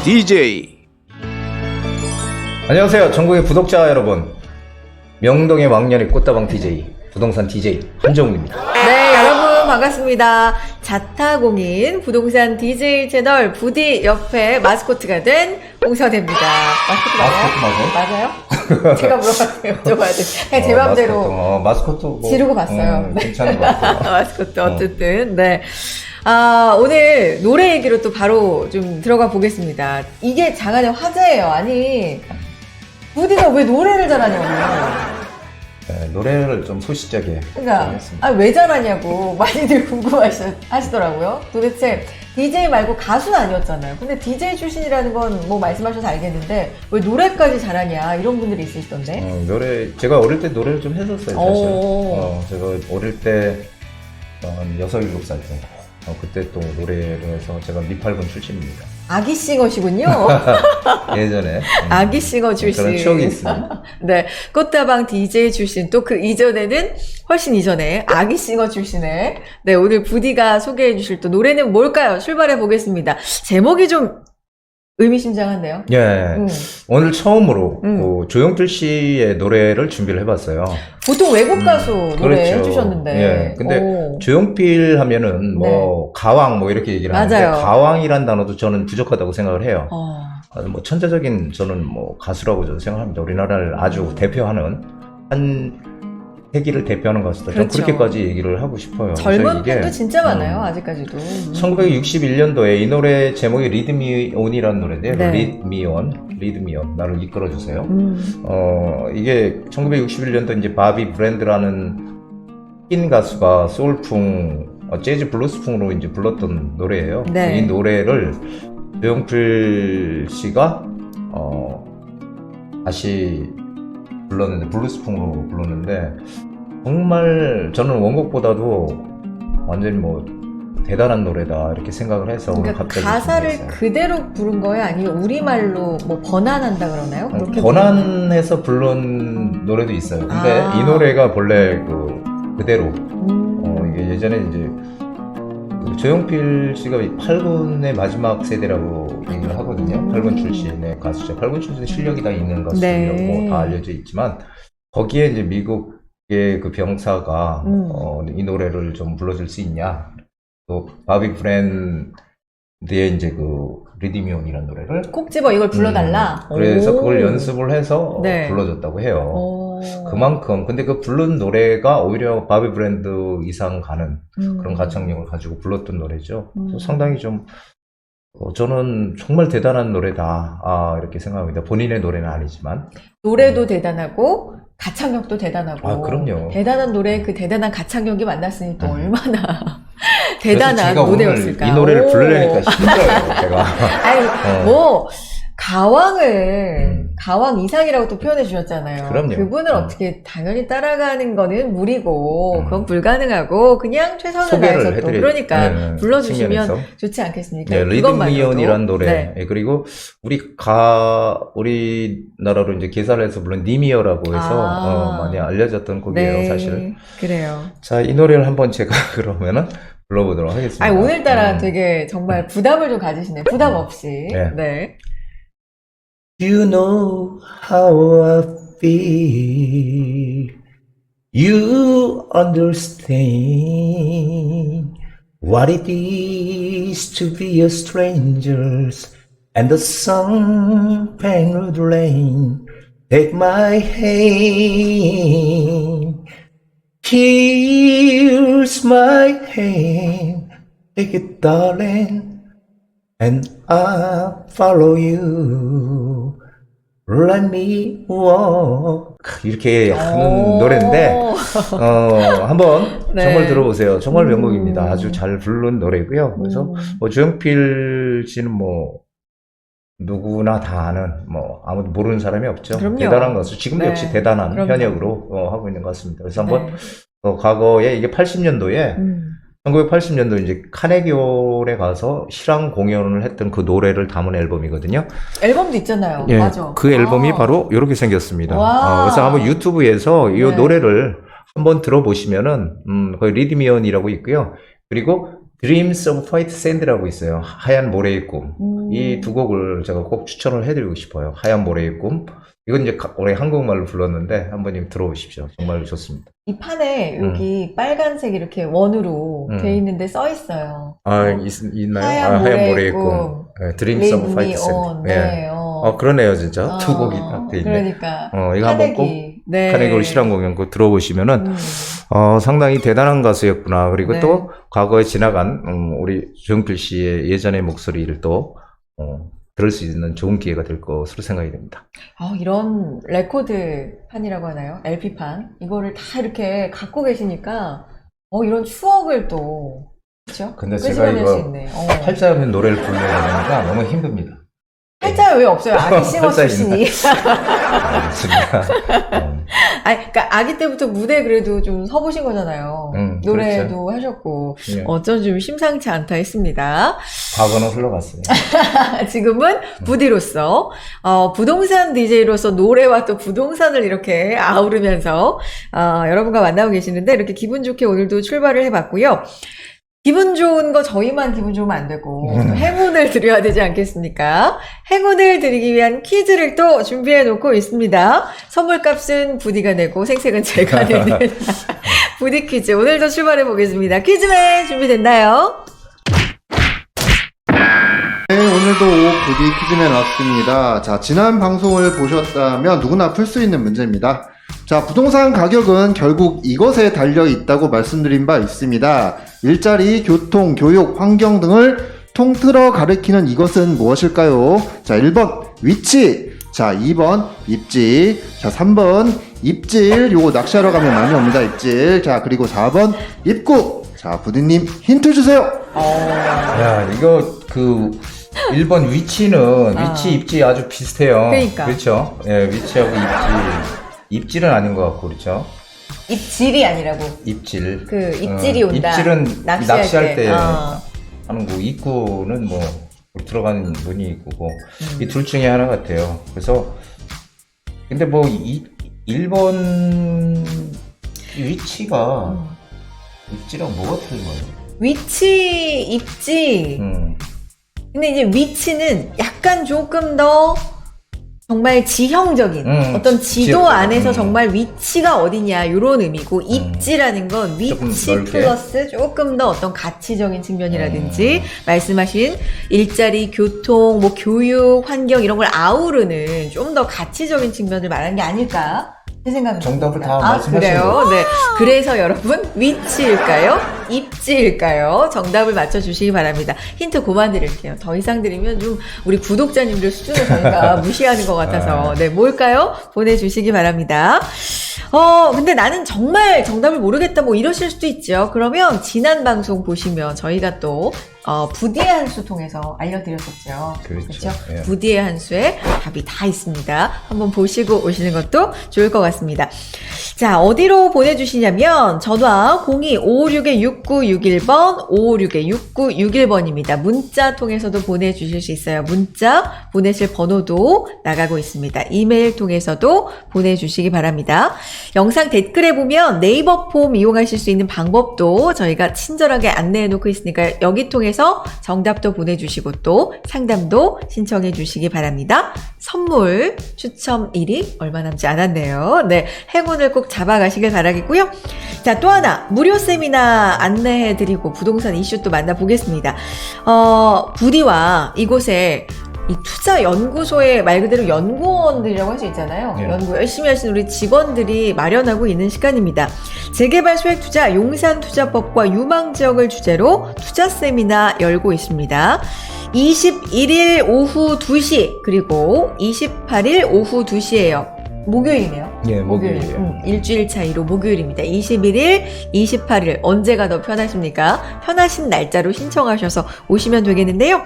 DJ. 안녕하세요, 전국의 구독자 여러분. 명동의 왕년의 꽃다방 DJ, 부동산 DJ 한정우입니다. 네, 여러분 반갑습니다. 자타공인 부동산 DJ 채널 부디 옆에 마스코트가 된 홍선혜입니다. 마스코트 맞아요? 제가 물어봤어요. 여쭤봐야 돼. 그냥 제 맘대로 마스코트 뭐, 지르고 봤어요. 괜찮은 것 같아요. 마스코트 어쨌든 네. 오늘 노래 얘기로 또 바로 좀 들어가 보겠습니다. 이게 장안의 화제예요. 아니 부디가 왜 노래를 잘하냐고. 네, 노래를 좀 소시적에 그러니까 왜 잘하냐고 많이들 궁금하시더라고요. 도대체 DJ 말고 가수는 아니었잖아요. 근데 DJ 출신이라는 건 뭐 말씀하셔서 알겠는데 왜 노래까지 잘하냐 이런 분들이 있으시던데. 노래 제가 어릴 때 노래를 좀 했었어요. 사실. 제가 어릴 때 한 6, 7살 때 그때 또 노래를 해서 제가 미팔군 출신입니다. 아기싱어시군요. 예전에 아기싱어 출신. 그런 추억이 있습니다. 네, 꽃다방 DJ 출신 또 그 이전에는 훨씬 이전에 아기싱어 출신의 네 오늘 부디가 소개해 주실 또 노래는 뭘까요? 출발해 보겠습니다. 제목이 좀 의미심장한데요. 예, 오늘 처음으로 그 조용필 씨의 노래를 준비를 해봤어요. 보통 외국 가수 노래 그렇죠. 해주셨는데. 예, 근데 조용필 하면은 뭐 가왕 뭐 이렇게 얘기를 하는데 맞아요. 가왕이란 단어도 저는 부족하다고 생각을 해요. 어. 뭐 천재적인 저는 뭐 가수라고 저는 생각합니다. 우리나라를 아주 대표하는 한 세기를 대표하는 가수다. 그렇죠. 저는 그렇게까지 얘기를 하고 싶어요. 젊은 이게, 분도 진짜 많아요. 아직까지도. 1961년도에 이 노래 제목이 Lead Me On이라는 노래인데요. 네. Lead Me On, 나를 이끌어주세요. 이게 1961년도 이제 바비 브랜드라는 흑인 가수가 소울풍, 재즈 블루스풍으로 이제 불렀던 노래예요. 네. 이 노래를 조용필 씨가 다시 불렀는데 블루스풍으로 불렀는데 정말 저는 원곡보다도 완전히 뭐 대단한 노래다 이렇게 생각을 해서 그러니까 갑자기 가사를 준비했어요. 그대로 부른 거예요? 아니면 우리말로 뭐 번안한다 그러나요? 그렇게 번안해서 부른 노래도 있어요. 근데 아. 이 노래가 본래 그대로 부르는- 이게 예전에 이제 그 조용필 씨가 8군의 마지막 세대라고 얘기를 하거든요. 8군 출신의 가수죠. 8군 출신 실력이 다 있는 가수라고 네. 다 알려져 있지만 거기에 이제 미국의 그 병사가 이 노래를 좀 불러줄 수 있냐. 또 바비 브랜드의 이제 그 리디미온이라는 노래를 콕 집어 이걸 불러달라. 그래서 오. 그걸 연습을 해서 네. 불러줬다고 해요. 오. 그만큼 근데 그 부른 노래가 오히려 바비 브랜드 이상 가는 그런 가창력을 가지고 불렀던 노래죠. 그래서 상당히 좀 저는 정말 대단한 노래다 이렇게 생각합니다. 본인의 노래는 아니지만 노래도 대단하고 가창력도 대단하고. 아, 그럼요. 대단한 노래 그 대단한 가창력이 만났으니 또 얼마나 그래서 대단한 제가 노래였을까. 오늘 이 노래를 오. 부르려니까 힘들어요. 제가 아니, 뭐, 가왕 이상이라고 또 표현해 주셨잖아요. 그럼요. 그분을 어떻게 당연히 따라가는 거는 무리고, 그건 불가능하고, 그냥 최선을 소개를 다해서 또, 해드릴 그러니까, 불러주시면 측면에서. 좋지 않겠습니까? 네, 리드미온이라는 노래. 네. 예, 그리고 우리나라로 이제 개사를 해서 물론 니미어라고 해서 많이 알려졌던 곡이에요, 네, 사실. 그래요. 자, 이 노래를 한번 제가 그러면은 불러보도록 하겠습니다. 아니, 오늘따라 되게 정말 부담을 좀 가지시네. 부담 없이. 네. 네. You know how I feel. You understand what it is to be a stranger and the sun-pangled rain. Take my hand. Here's my hand. Take it, darling. And I'll follow you. Let me walk. 이렇게 하는 노래인데, 한번 네. 정말 들어보세요. 정말 명곡입니다. 아주 잘 부른 노래고요. 그래서 뭐 조용필 씨는 뭐 누구나 다 아는 뭐 아무도 모르는 사람이 없죠. 그럼요. 대단한 가수. 지금도 네. 역시 대단한 그럼요. 현역으로 하고 있는 것 같습니다. 그래서 한번 네. 과거에 이게 80년도에 1980년도 이제 카네기홀에 가서 실황 공연을 했던 그 노래를 담은 앨범이거든요. 앨범도 있잖아요. 예, 맞아. 그 앨범이 아. 바로 이렇게 생겼습니다. 와. 그래서 한번 유튜브에서 이 네. 노래를 한번 들어보시면은 거기 리드미언이라고 있고요. 그리고 Dreams of White Sand라고 있어요. 하얀 모래의 꿈. 이 두 곡을 제가 꼭 추천을 해드리고 싶어요. 하얀 모래의 꿈. 이건 이제 올해 한국말로 불렀는데 한번 들어보십시오. 정말 좋습니다. 이 판에 여기 빨간색 이렇게 원으로 돼 있는데 써 있어요. 있나요? 하얀 모래의 꿈. 네, Dreams of White Sand. 네. 그러네요, 진짜. 두 곡이 딱 돼 있네. 그러니까. 이거 한번 꼭 네. 카네기 실황 공연 꼭 들어보시면은 상당히 대단한 가수였구나. 그리고 네. 또 과거에 지나간 우리 조용필 씨의 예전의 목소리를 또 들을 수 있는 좋은 기회가 될 것으로 생각이 됩니다. 이런 레코드 판이라고 하나요? LP판. 이거를 다 이렇게 갖고 계시니까, 이런 추억을 또, 그쵸? 근데 제가 이거 팔자 없는 노래를 부르려니까 너무 힘듭니다. 팔자가 왜 없어요? 아기 싱어 출신이. 그러니까 아기 때부터 무대 그래도 좀 서보신 거잖아요. 노래도 그렇죠. 하셨고, 어쩐 좀 심상치 않다 했습니다. 과거는 흘러갔어요. 지금은 부디로서, 부동산 DJ로서 노래와 또 부동산을 이렇게 아우르면서, 여러분과 만나고 계시는데, 이렇게 기분 좋게 오늘도 출발을 해봤고요. 기분 좋은 거 저희만 기분 좋으면 안 되고 행운을 드려야 되지 않겠습니까? 행운을 드리기 위한 퀴즈를 또 준비해 놓고 있습니다. 선물값은 부디가 내고 생색은 제가 내는 부디 퀴즈 오늘도 출발해 보겠습니다. 퀴즈맨 준비됐나요? 네, 오늘도 부디 퀴즈맨 왔습니다. 자, 지난 방송을 보셨다면 누구나 풀 수 있는 문제입니다. 자, 부동산 가격은 결국 이것에 달려 있다고 말씀드린 바 있습니다. 일자리, 교통, 교육, 환경 등을 통틀어 가리키는 이것은 무엇일까요? 자, 1번 위치, 자 2번 입지, 자 3번 입질, 요거 낚시하러 가면 많이 옵니다. 입질. 자, 그리고 4번 입구. 자, 부디님 힌트 주세요. 야, 이거 1번 위치는 위치 입지 아주 비슷해요. 그러니까. 그렇죠? 예, 위치하고 입질은 아닌 것 같고, 그렇죠? 입질이 아니라고. 입질. 입질이 온다. 입질은 낚시할 때 어. 하는 거고, 입구는 뭐 들어가는 문이 입구고, 이 둘 중에 하나 같아요. 그래서 근데 뭐 1번 위치가 입지랑 뭐가 틀린 거예요? 위치, 입지. 근데 이제 위치는 약간 조금 더 정말 지형적인 어떤 지도 지역, 안에서 정말 위치가 어디냐 이런 의미고 입지라는 건 위치 플러스 조금 더 어떤 가치적인 측면이라든지 말씀하신 일자리, 교통, 뭐 교육, 환경 이런 걸 아우르는 좀 더 가치적인 측면을 말하는 게 아닐까 제 생각입니다. 정답을 다 말씀하신 그래요? 네. 그래서 여러분 위치일까요? 입지일까요? 정답을 맞춰주시기 바랍니다. 힌트 그만 드릴게요. 더 이상 드리면 좀 우리 구독자님들 수준을 저희가 무시하는 것 같아서 네, 뭘까요? 보내주시기 바랍니다. 근데 나는 정말 정답을 모르겠다 뭐 이러실 수도 있죠. 그러면 지난 방송 보시면 저희가 또 부디의 한 수 통해서 알려드렸었죠. 그렇죠. 예. 부디의 한 수에 답이 다 있습니다. 한번 보시고 오시는 것도 좋을 것 같습니다. 자, 어디로 보내주시냐면 전화 02-556-6961번 556-6961번입니다. 문자 통해서도 보내주실 수 있어요. 문자 보내실 번호도 나가고 있습니다. 이메일 통해서도 보내주시기 바랍니다. 영상 댓글에 보면 네이버 폼 이용하실 수 있는 방법도 저희가 친절하게 안내해 놓고 있으니까 여기 통해서 정답도 보내주시고 또 상담도 신청해 주시기 바랍니다. 선물 추첨일이 얼마 남지 않았네요. 네, 행운을 꼭 잡아가시길 바라겠고요. 자, 또 하나 무료 세미나 안내해 드리고 부동산 이슈 또 만나보겠습니다. 부디와 이곳에 이 투자 연구소의 말 그대로 연구원들이라고 할 수 있잖아요. 네. 연구 열심히 하시는 우리 직원들이 마련하고 있는 시간입니다. 재개발 소액 투자 용산 투자법과 유망 지역을 주제로 투자 세미나 열고 있습니다. 21일 오후 2시 그리고 28일 오후 2시예요. 목요일이네요. 예, 목요일이에요. 일주일 차이로 목요일입니다. 21일, 28일 언제가 더 편하십니까? 편하신 날짜로 신청하셔서 오시면 되겠는데요.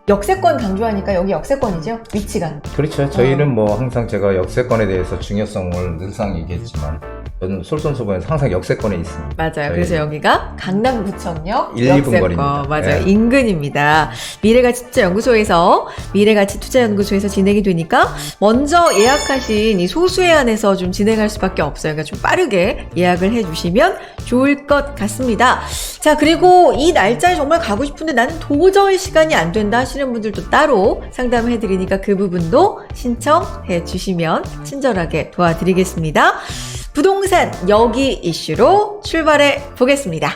역세권 강조하니까 여기 역세권이죠? 위치가. 그렇죠. 저희는 뭐 항상 제가 역세권에 대해서 중요성을 늘상 얘기했지만 저는 솔선수범에서 항상 역세권에 있습니다. 맞아요. 저희 그래서 여기가 강남구청역 1, 2분 역세권. 거리입니다. 맞아요. 네. 인근입니다. 미래가치투자연구소에서 미래가치투자연구소에서 진행이 되니까 먼저 예약하신 이 소수에 한해서 좀 진행할 수밖에 없어요. 그러니까 좀 빠르게 예약을 해주시면 좋을 것 같습니다. 자, 그리고 이 날짜에 정말 가고 싶은데 나는 도저히 시간이 안 된다 하시는 분들도 따로 상담을 해드리니까 그 부분도 신청해 주시면 친절하게 도와드리겠습니다. 부동산 여기 이슈로 출발해 보겠습니다.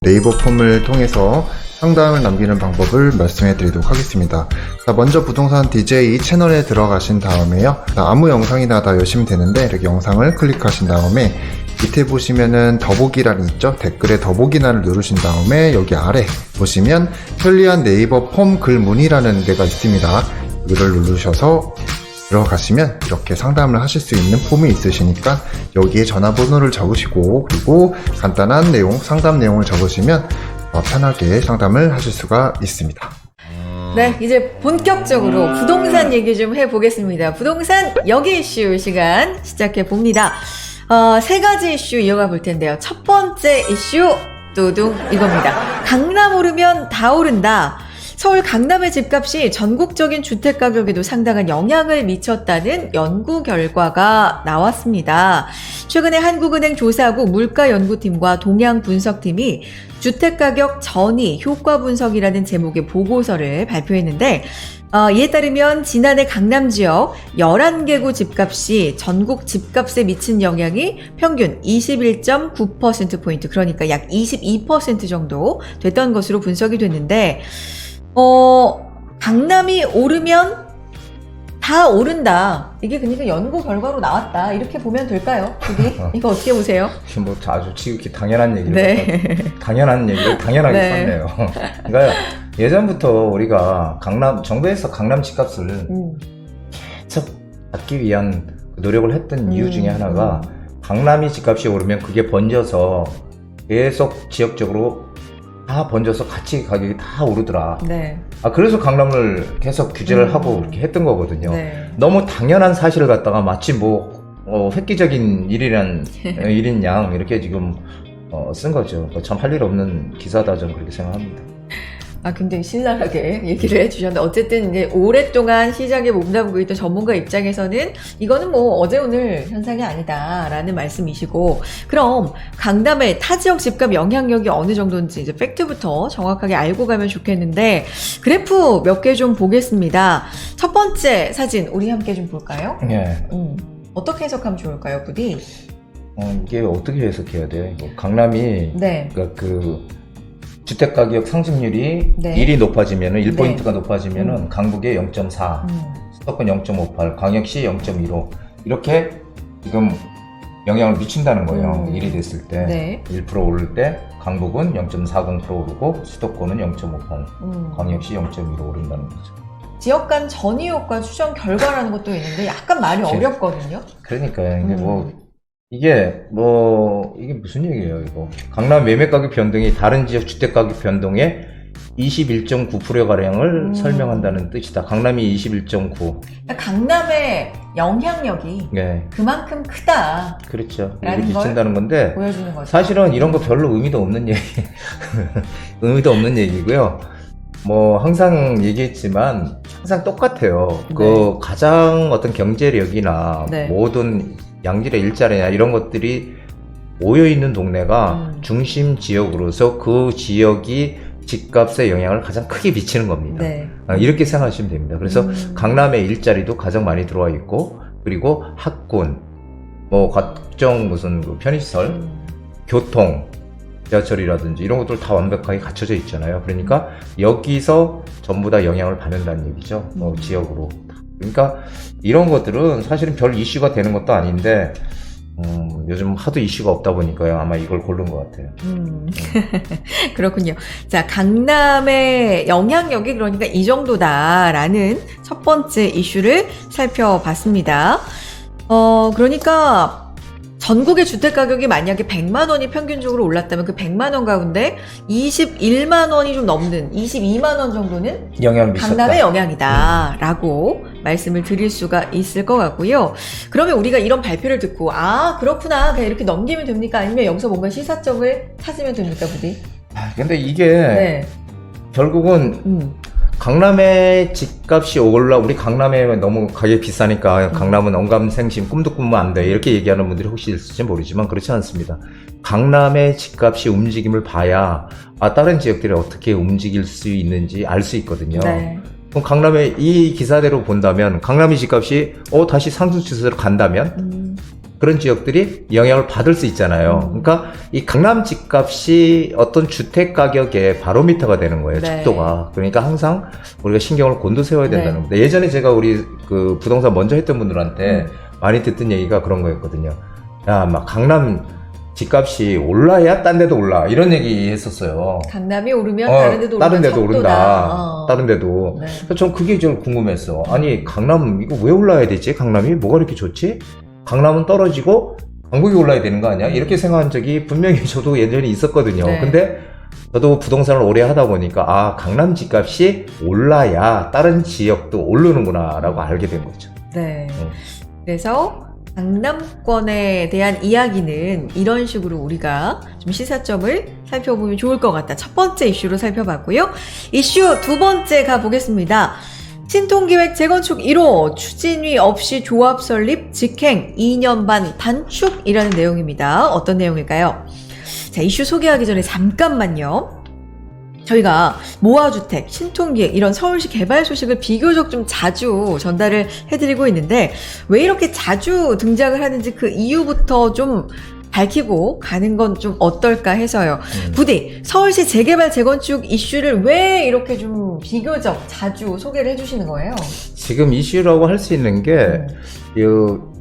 네이버 폼을 통해서 상담을 남기는 방법을 말씀해 드리도록 하겠습니다. 자, 먼저 부동산 DJ 채널에 들어가신 다음에요. 아무 영상이나 다 열시면 되는데 이렇게 영상을 클릭하신 다음에 밑에 보시면은 더보기란이 있죠? 댓글에 더보기란을 누르신 다음에 여기 아래 보시면 편리한 네이버 폼 글문이라는 데가 있습니다. 이걸 누르셔서 들어가시면 이렇게 상담을 하실 수 있는 폼이 있으시니까 여기에 전화번호를 적으시고 그리고 간단한 내용, 상담 내용을 적으시면 편하게 상담을 하실 수가 있습니다. 네, 이제 본격적으로 부동산 얘기 좀 해보겠습니다. 부동산 여기 이슈 시간 시작해 봅니다. 세 가지 이슈 이어가 볼 텐데요. 첫 번째 이슈 뚜둥 이겁니다. 강남 오르면 다 오른다. 서울 강남의 집값이 전국적인 주택 가격에도 상당한 영향을 미쳤다는 연구 결과가 나왔습니다. 최근에 한국은행 조사국 물가연구팀과 동향분석팀이 주택가격 전이 효과 분석이라는 제목의 보고서를 발표했는데 이에 따르면 지난해 강남 지역 11개구 집값이 전국 집값에 미친 영향이 평균 21.9%포인트, 그러니까 약 22% 정도 됐던 것으로 분석이 됐는데 강남이 오르면 다 오른다. 이게 그러니까 연구 결과로 나왔다. 이렇게 보면 될까요? 이거 어떻게 보세요? 뭐 아주 지극히 당연한 얘기를 네. 당연한 얘기를 당연하게 네. 썼네요. 그러니까 예전부터 우리가 정부에서 강남 집값을 계속 받기 위한 노력을 했던 이유 중에 하나가 강남이 집값이 오르면 그게 번져서 계속 지역적으로 다 번져서 같이 가격이 다 오르더라. 네. 그래서 강남을 계속 규제를 하고 이렇게 했던 거거든요. 네. 너무 당연한 사실을 갖다가 마치 획기적인 일인 양 이렇게 지금 쓴 거죠. 참 할 일 없는 기사다 저는 그렇게 생각합니다. 굉장히 신랄하게 얘기를 해주셨는데, 어쨌든 이제 오랫동안 시장에 몸담고 있던 전문가 입장에서는 이거는 뭐 어제 오늘 현상이 아니다라는 말씀이시고, 그럼 강남의 타 지역 집값 영향력이 어느 정도인지 이제 팩트부터 정확하게 알고 가면 좋겠는데, 그래프 몇 개 좀 보겠습니다. 첫 번째 사진 우리 함께 좀 볼까요? 예. 어떻게 해석하면 좋을까요, 부디? 이게 어떻게 해석해야 돼요? 강남이 네. 그러니까 주택가격 상승률이 네. 1이 높아지면은 1포인트가 네. 높아지면은 강북에 0.4, 수도권 0.58, 광역시 0.15 이렇게 지금 영향을 미친다는 거예요. 1이 됐을 때 네. 1% 오를 때 강북은 0.40% 오르고 수도권은 0.58, 광역시 0.15 오른다는 거죠. 지역 간 전이 효과 추정 결과라는 것도 있는데 약간 말이 어렵거든요. 그러니까요. 이게 무슨 얘기예요, 이거. 강남 매매가격 변동이 다른 지역 주택가격 변동의 21.9%가량을 설명한다는 뜻이다. 강남이 21.9. 그러니까 강남의 영향력이 네. 그만큼 크다. 그렇죠. 라는 이게 걸 미친다는 건데, 보여주는 거죠. 사실은 이런 거 별로 의미도 없는 의미도 없는 얘기고요. 항상 얘기했지만, 항상 똑같아요. 네. 가장 어떤 경제력이나 네. 모든 양질의 일자리나 이런 것들이 모여있는 동네가 중심 지역으로서 그 지역이 집값에 영향을 가장 크게 미치는 겁니다. 네. 이렇게 생각하시면 됩니다. 그래서 강남의 일자리도 가장 많이 들어와 있고, 그리고 학군, 각종 무슨 편의시설, 교통, 지하철이라든지 이런 것들 다 완벽하게 갖춰져 있잖아요. 그러니까 여기서 전부 다 영향을 받는다는 얘기죠. 지역으로. 그러니까 이런 것들은 사실은 별 이슈가 되는 것도 아닌데 요즘 하도 이슈가 없다 보니까요. 아마 이걸 고른 것 같아요. 그렇군요. 자, 강남의 영향력이 그러니까 이 정도다라는 첫 번째 이슈를 살펴봤습니다. 그러니까 전국의 주택가격이 만약에 100만 원이 평균적으로 올랐다면 그 100만 원 가운데 21만 원이 좀 넘는 22만 원 정도는 영향을 미쳤다. 강남의 영향이다라고 말씀을 드릴 수가 있을 것 같고요. 그러면 우리가 이런 발표를 듣고 아 그렇구나 그냥 이렇게 넘기면 됩니까? 아니면 여기서 뭔가 시사점을 찾으면 됩니까, 부디? 근데 이게 네. 결국은 강남의 집값이 우리 강남에 너무 가격이 비싸니까 강남은 언감생심 꿈도 꾸면 안 돼 이렇게 얘기하는 분들이 혹시 있을지 모르지만 그렇지 않습니다. 강남의 집값이 움직임을 봐야 다른 지역들이 어떻게 움직일 수 있는지 알 수 있거든요. 네. 그럼 강남의 이 기사대로 본다면 강남의 집값이 다시 상승 추세로 간다면 그런 지역들이 영향을 받을 수 있잖아요. 그러니까 이 강남 집값이 어떤 주택 가격의 바로미터가 되는 거예요. 네. 척도가. 그러니까 항상 우리가 신경을 곤두세워야 된다는 네. 겁니다. 예전에 제가 우리 그 부동산 먼저 했던 분들한테 많이 듣던 얘기가 그런 거였거든요. 야, 막 강남 집값이 올라야 딴 데도 올라. 이런 얘기 했었어요. 강남이 오르면 다른 데도 오른다. 다른 데도 오른다. 척도다. 다른 데도. 네. 그래서 전 그게 좀 궁금했어. 아니, 강남 이거 왜 올라야 되지? 강남이 뭐가 이렇게 좋지? 강남은 떨어지고 강북이 올라야 되는 거 아니야? 이렇게 생각한 적이 분명히 저도 예전에 있었거든요. 네. 근데 저도 부동산을 오래 하다 보니까 강남 집값이 올라야 다른 지역도 오르는구나 라고 알게 된 거죠. 네. 그래서 강남권에 대한 이야기는 이런 식으로 우리가 좀 시사점을 살펴보면 좋을 것 같다. 첫 번째 이슈로 살펴봤고요. 이슈 두 번째 가보겠습니다. 신통기획 재건축 1호 추진위 없이 조합 설립 직행 2년 반 단축이라는 내용입니다. 어떤 내용일까요? 자, 이슈 소개하기 전에 잠깐만요. 저희가 모아주택, 신통기획 이런 서울시 개발 소식을 비교적 좀 자주 전달을 해드리고 있는데 왜 이렇게 자주 등장을 하는지 그 이유부터 좀 밝히고 가는 건 좀 어떨까 해서요. 부디 서울시 재개발 재건축 이슈를 왜 이렇게 좀 비교적 자주 소개를 해주시는 거예요? 지금 이슈라고 할 수 있는 게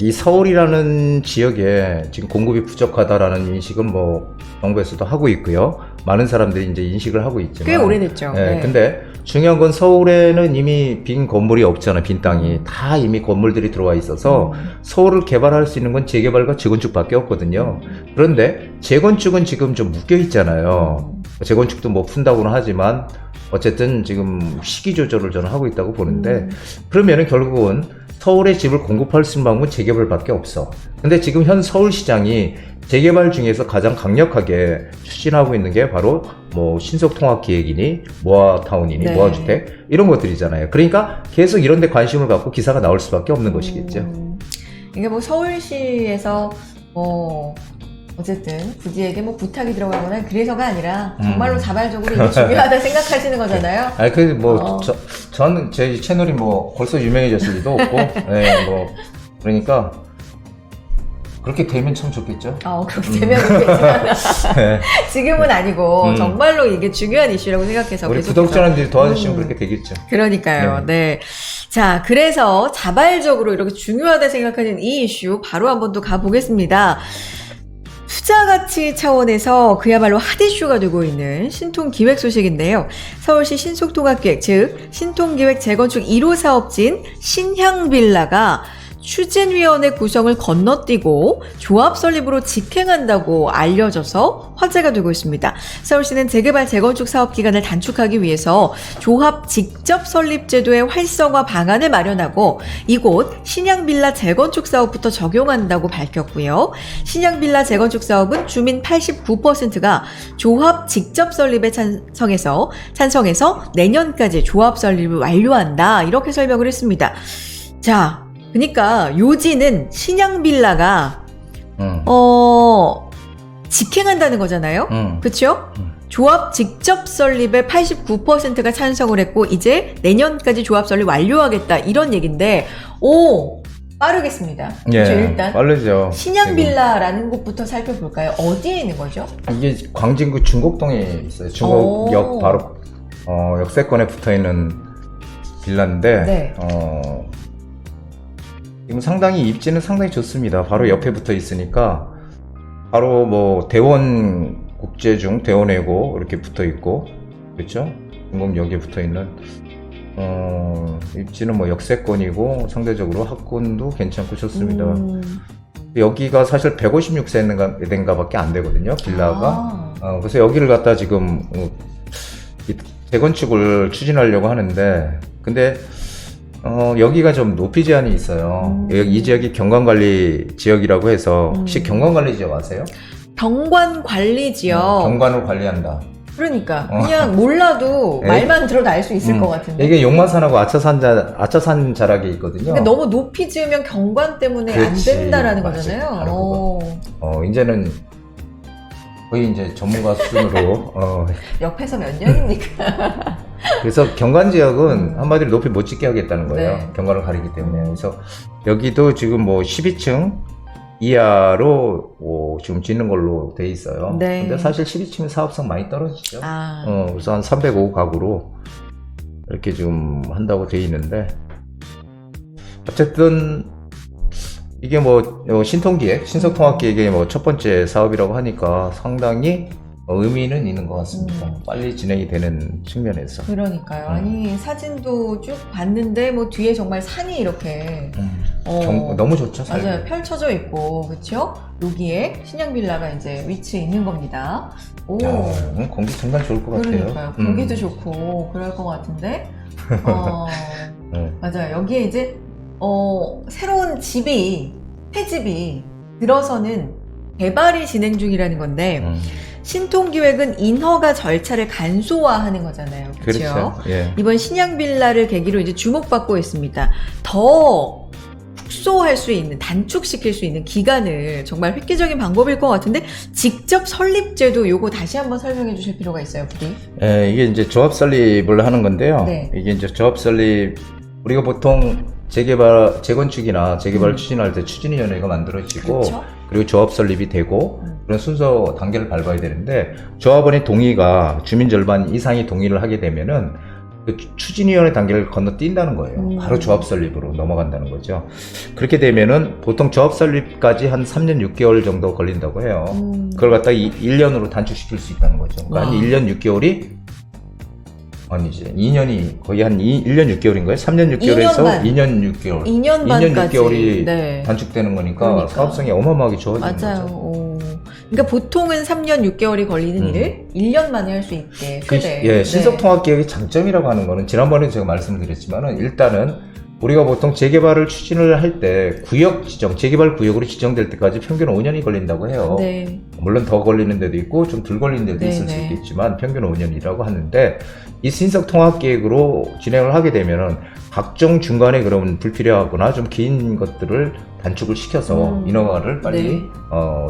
이 서울이라는 지역에 지금 공급이 부족하다라는 인식은 뭐 정부에서도 하고 있고요. 많은 사람들이 이제 인식을 하고 있지만 꽤 오래됐죠. 네, 네. 근데 중요한 건 서울에는 이미 빈 건물이 없잖아. 빈 땅이 다 이미 건물들이 들어와 있어서 서울을 개발할 수 있는 건 재개발과 재건축밖에 없거든요. 그런데 재건축은 지금 좀 묶여 있잖아요. 재건축도 뭐 푼다고는 하지만 어쨌든 지금 시기 조절을 저는 하고 있다고 보는데 그러면은 결국은 서울에 집을 공급할 수 있는 방법은 재개발밖에 없어. 근데 지금 현 서울시장이 재개발 중에서 가장 강력하게 추진하고 있는 게 바로 뭐 신속통합기획이니 모아타운이니 네. 모아주택 이런 것들이잖아요. 그러니까 계속 이런 데 관심을 갖고 기사가 나올 수밖에 없는 것이겠죠. 이게 뭐 서울시에서 뭐 어쨌든 부디에게 뭐 부탁이 들어가거나 그래서가 아니라 정말로 자발적으로 이게 중요하다 생각하시는 거잖아요. 아니 그 뭐 저는 제 채널이 뭐 벌써 유명해졌을 리도 없고, 네, 뭐 그러니까 그렇게 되면 참 좋겠죠. 그렇게 되면 좋겠지만 네. 지금은 아니고 정말로 이게 중요한 이슈라고 생각해서 우리 계속해서. 구독자님들이 도와주시면 그렇게 되겠죠. 그러니까요. 네. 자, 그래서 자발적으로 이렇게 중요하다 생각하는 이 이슈 바로 한번 또 가보겠습니다. 투자 가치 차원에서 그야말로 핫 이슈가 되고 있는 신통기획 소식인데요. 서울시 신속통합기획, 즉 신통기획 재건축 1호 사업지인 신향빌라가 추진위원회 구성을 건너뛰고 조합 설립으로 직행한다고 알려져서 화제가 되고 있습니다. 서울시는 재개발 재건축 사업 기간을 단축하기 위해서 조합 직접 설립 제도의 활성화 방안을 마련하고 이곳 신향빌라 재건축 사업부터 적용한다고 밝혔고요. 신향빌라 재건축 사업은 주민 89%가 조합 직접 설립에 찬성해서 내년까지 조합 설립을 완료한다. 이렇게 설명을 했습니다. 자, 그러니까 요지는 신향빌라가 직행한다는 거잖아요. 그렇죠? 조합 직접 설립에 89%가 찬성을 했고 이제 내년까지 조합 설립 완료하겠다 이런 얘기인데 빠르겠습니다. 그렇죠? 일단 빠르죠. 신향빌라라는 곳부터 살펴볼까요? 어디에 있는 거죠? 이게 광진구 중곡동에 있어요. 중곡역 바로 역세권에 붙어있는 빌라인데 네. 지금 상당히 입지는 상당히 좋습니다. 바로 옆에 붙어 있으니까 바로 뭐 대원 국제중 대원외고 이렇게 붙어 있고 그렇죠? 중곡역에 붙어 있는 입지는 뭐 역세권이고 상대적으로 학군도 괜찮고 좋습니다. 여기가 사실 156세대인가 밖에 안 되거든요. 빌라가. 그래서 여기를 갖다 지금 재건축을 추진하려고 하는데 근데 여기가 좀 높이 제한이 있어요. 이 지역이 경관관리 지역이라고 해서 혹시 경관관리 지역 아세요? 경관 관리 지역. 경관을 관리한다. 그러니까 그냥 몰라도 말만 들어도 알 수 있을 것 같은데. 이게 용마산하고 아차산 자락에 있거든요. 근데 너무 높이 지으면 경관 때문에 그렇지. 안 된다라는 맞아요. 거잖아요. 바로 이제는 거의 이제 전문가 수준으로 옆에서 몇 년입니까? 그래서 경관 지역은 한마디로 높이 못 짓게 하겠다는 거예요. 네. 경관을 가리기 때문에. 그래서 여기도 지금 뭐 12층 이하로 지금 짓는 걸로 돼 있어요. 네. 근데 사실 12층은 사업성 많이 떨어지죠. 그래서 한 305 가구로 이렇게 지금 한다고 돼 있는데, 어쨌든 이게 뭐 신통기획, 신속통합기획의 뭐 첫 번째 사업이라고 하니까 상당히 의미는 있는 것 같습니다. 빨리 진행이 되는 측면에서. 그러니까요. 아니 사진도 쭉 봤는데 뭐 뒤에 정말 산이 이렇게 너무 좋죠. 맞아요. 살기. 펼쳐져 있고 그렇죠? 여기에 신양빌라가 이제 위치해 있는 겁니다. 오. 야, 공기 정말 좋을 것 같아요. 그러니까요. 공기도 좋고 그럴 것 같은데. 맞아요. 여기에 이제 새로운 집이 폐집이 들어서는 개발이 진행 중이라는 건데 신통기획은 인허가 절차를 간소화하는 거잖아요. 그렇죠? 그렇죠. 예. 이번 신양빌라를 계기로 이제 주목받고 있습니다. 더 축소할 수 있는, 단축시킬 수 있는 기간을 정말 획기적인 방법일 것 같은데 직접 설립제도 요거 다시 한번 설명해 주실 필요가 있어요, 부디. 예, 이게 이제 조합 설립을 하는 건데요. 네. 이게 이제 조합 설립, 우리가 보통 재건축이나 재개발 추진할 때 추진위원회가 만들어지고, 그렇죠. 그리고 조합 설립이 되고, 그런 순서 단계를 밟아야 되는데, 조합원의 동의가 주민 절반 이상이 동의를 하게 되면은, 그 추진위원회 단계를 건너뛴다는 거예요. 바로 조합 설립으로 넘어간다는 거죠. 그렇게 되면은 보통 조합 설립까지 한 3년 6개월 정도 걸린다고 해요. 그걸 갖다가 1년으로 단축시킬 수 있다는 거죠. 그러니까 한 1년 6개월이 아니지. 2년이 거의 한 1년 6개월인가요? 3년 6개월에서 2년 6개월. 2년 반까지. 6개월이 네. 단축되는 거니까 그러니까. 사업성이 어마어마하게 좋아지는 맞아요. 거죠. 그러니까 보통은 3년 6개월이 걸리는 일을 1년 만에 할 수 있게 최대. 예, 신속통합기획의 장점이라고 하는 거는 지난번에 제가 말씀을 드렸지만은 일단은 우리가 보통 재개발을 추진을 할 때 구역 지정, 재개발 구역으로 지정될 때까지 평균 5년이 걸린다고 해요. 네. 물론 더 걸리는 데도 있고 좀 덜 걸리는 데도 네, 있을 네. 수 있겠지만 평균 5년이라고 하는데, 이 신속통합계획으로 진행을 하게 되면은 각종 중간에 그러면 불필요하거나 좀 긴 것들을 단축을 시켜서 인허가를 빨리 네.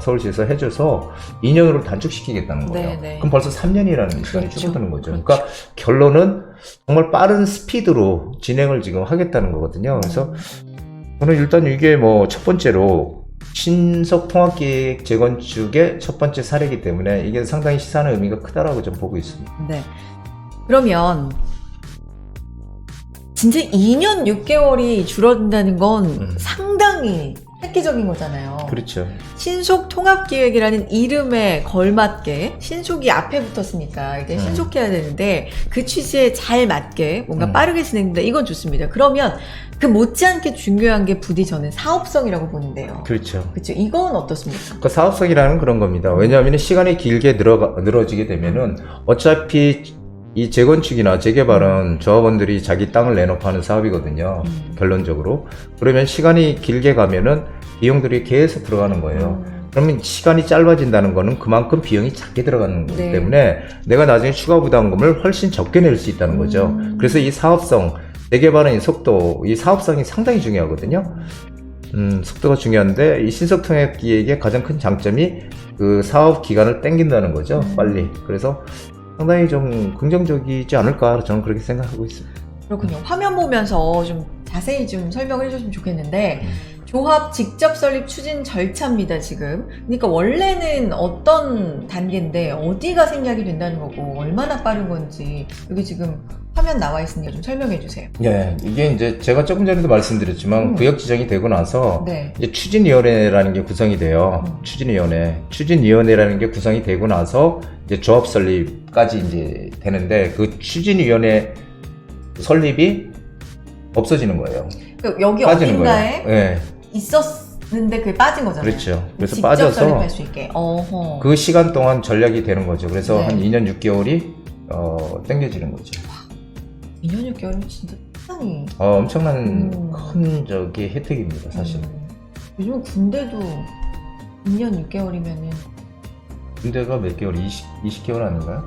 서울시에서 해줘서 2년으로 단축시키겠다는 거예요. 네, 네. 그럼 벌써 3년이라는 시간이 그렇죠. 줄어드는 거죠. 그렇죠. 그러니까 결론은 정말 빠른 스피드로 진행을 지금 하겠다는 거거든요. 그래서 저는 일단 이게 뭐 첫 번째로 신속통합계획 재건축의 첫 번째 사례이기 때문에 이게 상당히 시사하는 의미가 크다라고 좀 보고 있습니다. 네. 그러면 진짜 2년 6개월이 줄어든다는 건 상당히 획기적인 거잖아요. 그렇죠. 신속통합기획이라는 이름에 걸맞게 신속이 앞에 붙었으니까 이제 신속해야 되는데 그 취지에 잘 맞게 뭔가 빠르게 진행된다. 이건 좋습니다. 그러면 그 못지않게 중요한 게 부디 저는 사업성이라고 보는데요. 그렇죠. 그렇죠. 이건 어떻습니까? 그 사업성이라는 그런 겁니다. 왜냐하면 시간이 길게 늘어지게 되면은 어차피 이 재건축이나 재개발은 조합원들이 자기 땅을 내놓고 하는 사업이거든요. 결론적으로. 그러면 시간이 길게 가면은 비용들이 계속 들어가는 거예요. 그러면 시간이 짧아진다는 거는 그만큼 비용이 작게 들어가는 거기 네. 때문에 내가 나중에 추가 부담금을 훨씬 적게 낼 수 있다는 거죠. 그래서 이 사업성, 재개발은 이 속도, 이 사업성이 상당히 중요하거든요. 속도가 중요한데 이 신속통합기획의 가장 큰 장점이 그 사업 기간을 땡긴다는 거죠. 빨리. 그래서 상당히 좀 긍정적이지 않을까 저는 그렇게 생각하고 있습니다. 그렇군요. 화면 보면서 좀 자세히 좀 설명을 해주시면 좋겠는데 조합 직접 설립 추진 절차입니다, 지금. 그러니까 원래는 어떤 단계인데 어디가 생략이 된다는 거고 얼마나 빠른 건지 여기 지금 화면 나와 있으니까 좀 설명해 주세요. 예, 이게 이제 제가 조금 전에도 말씀드렸지만 구역 지정이 되고 나서 네. 이제 추진위원회라는 게 구성이 돼요. 추진위원회라는 게 구성이 되고 나서 이제 조합 설립까지 이제 되는데 그 추진위원회 설립이 없어지는 거예요. 여기 빠지는 어딘가에 거예요. 예. 있었는데 그게 빠진 거잖아요. 그렇죠. 그래서 직접 빠져서 설립할 수 있게. 어허. 그 시간 동안 전략이 되는 거죠. 그래서 네. 한 2년 6개월이 땡겨지는 거죠. 2년 6개월은 진짜 상당히 엄청난 큰 저기 혜택입니다, 사실. 요즘 군대도 2년 6개월이면은 군대가 몇 개월? 20개월 아닌가요?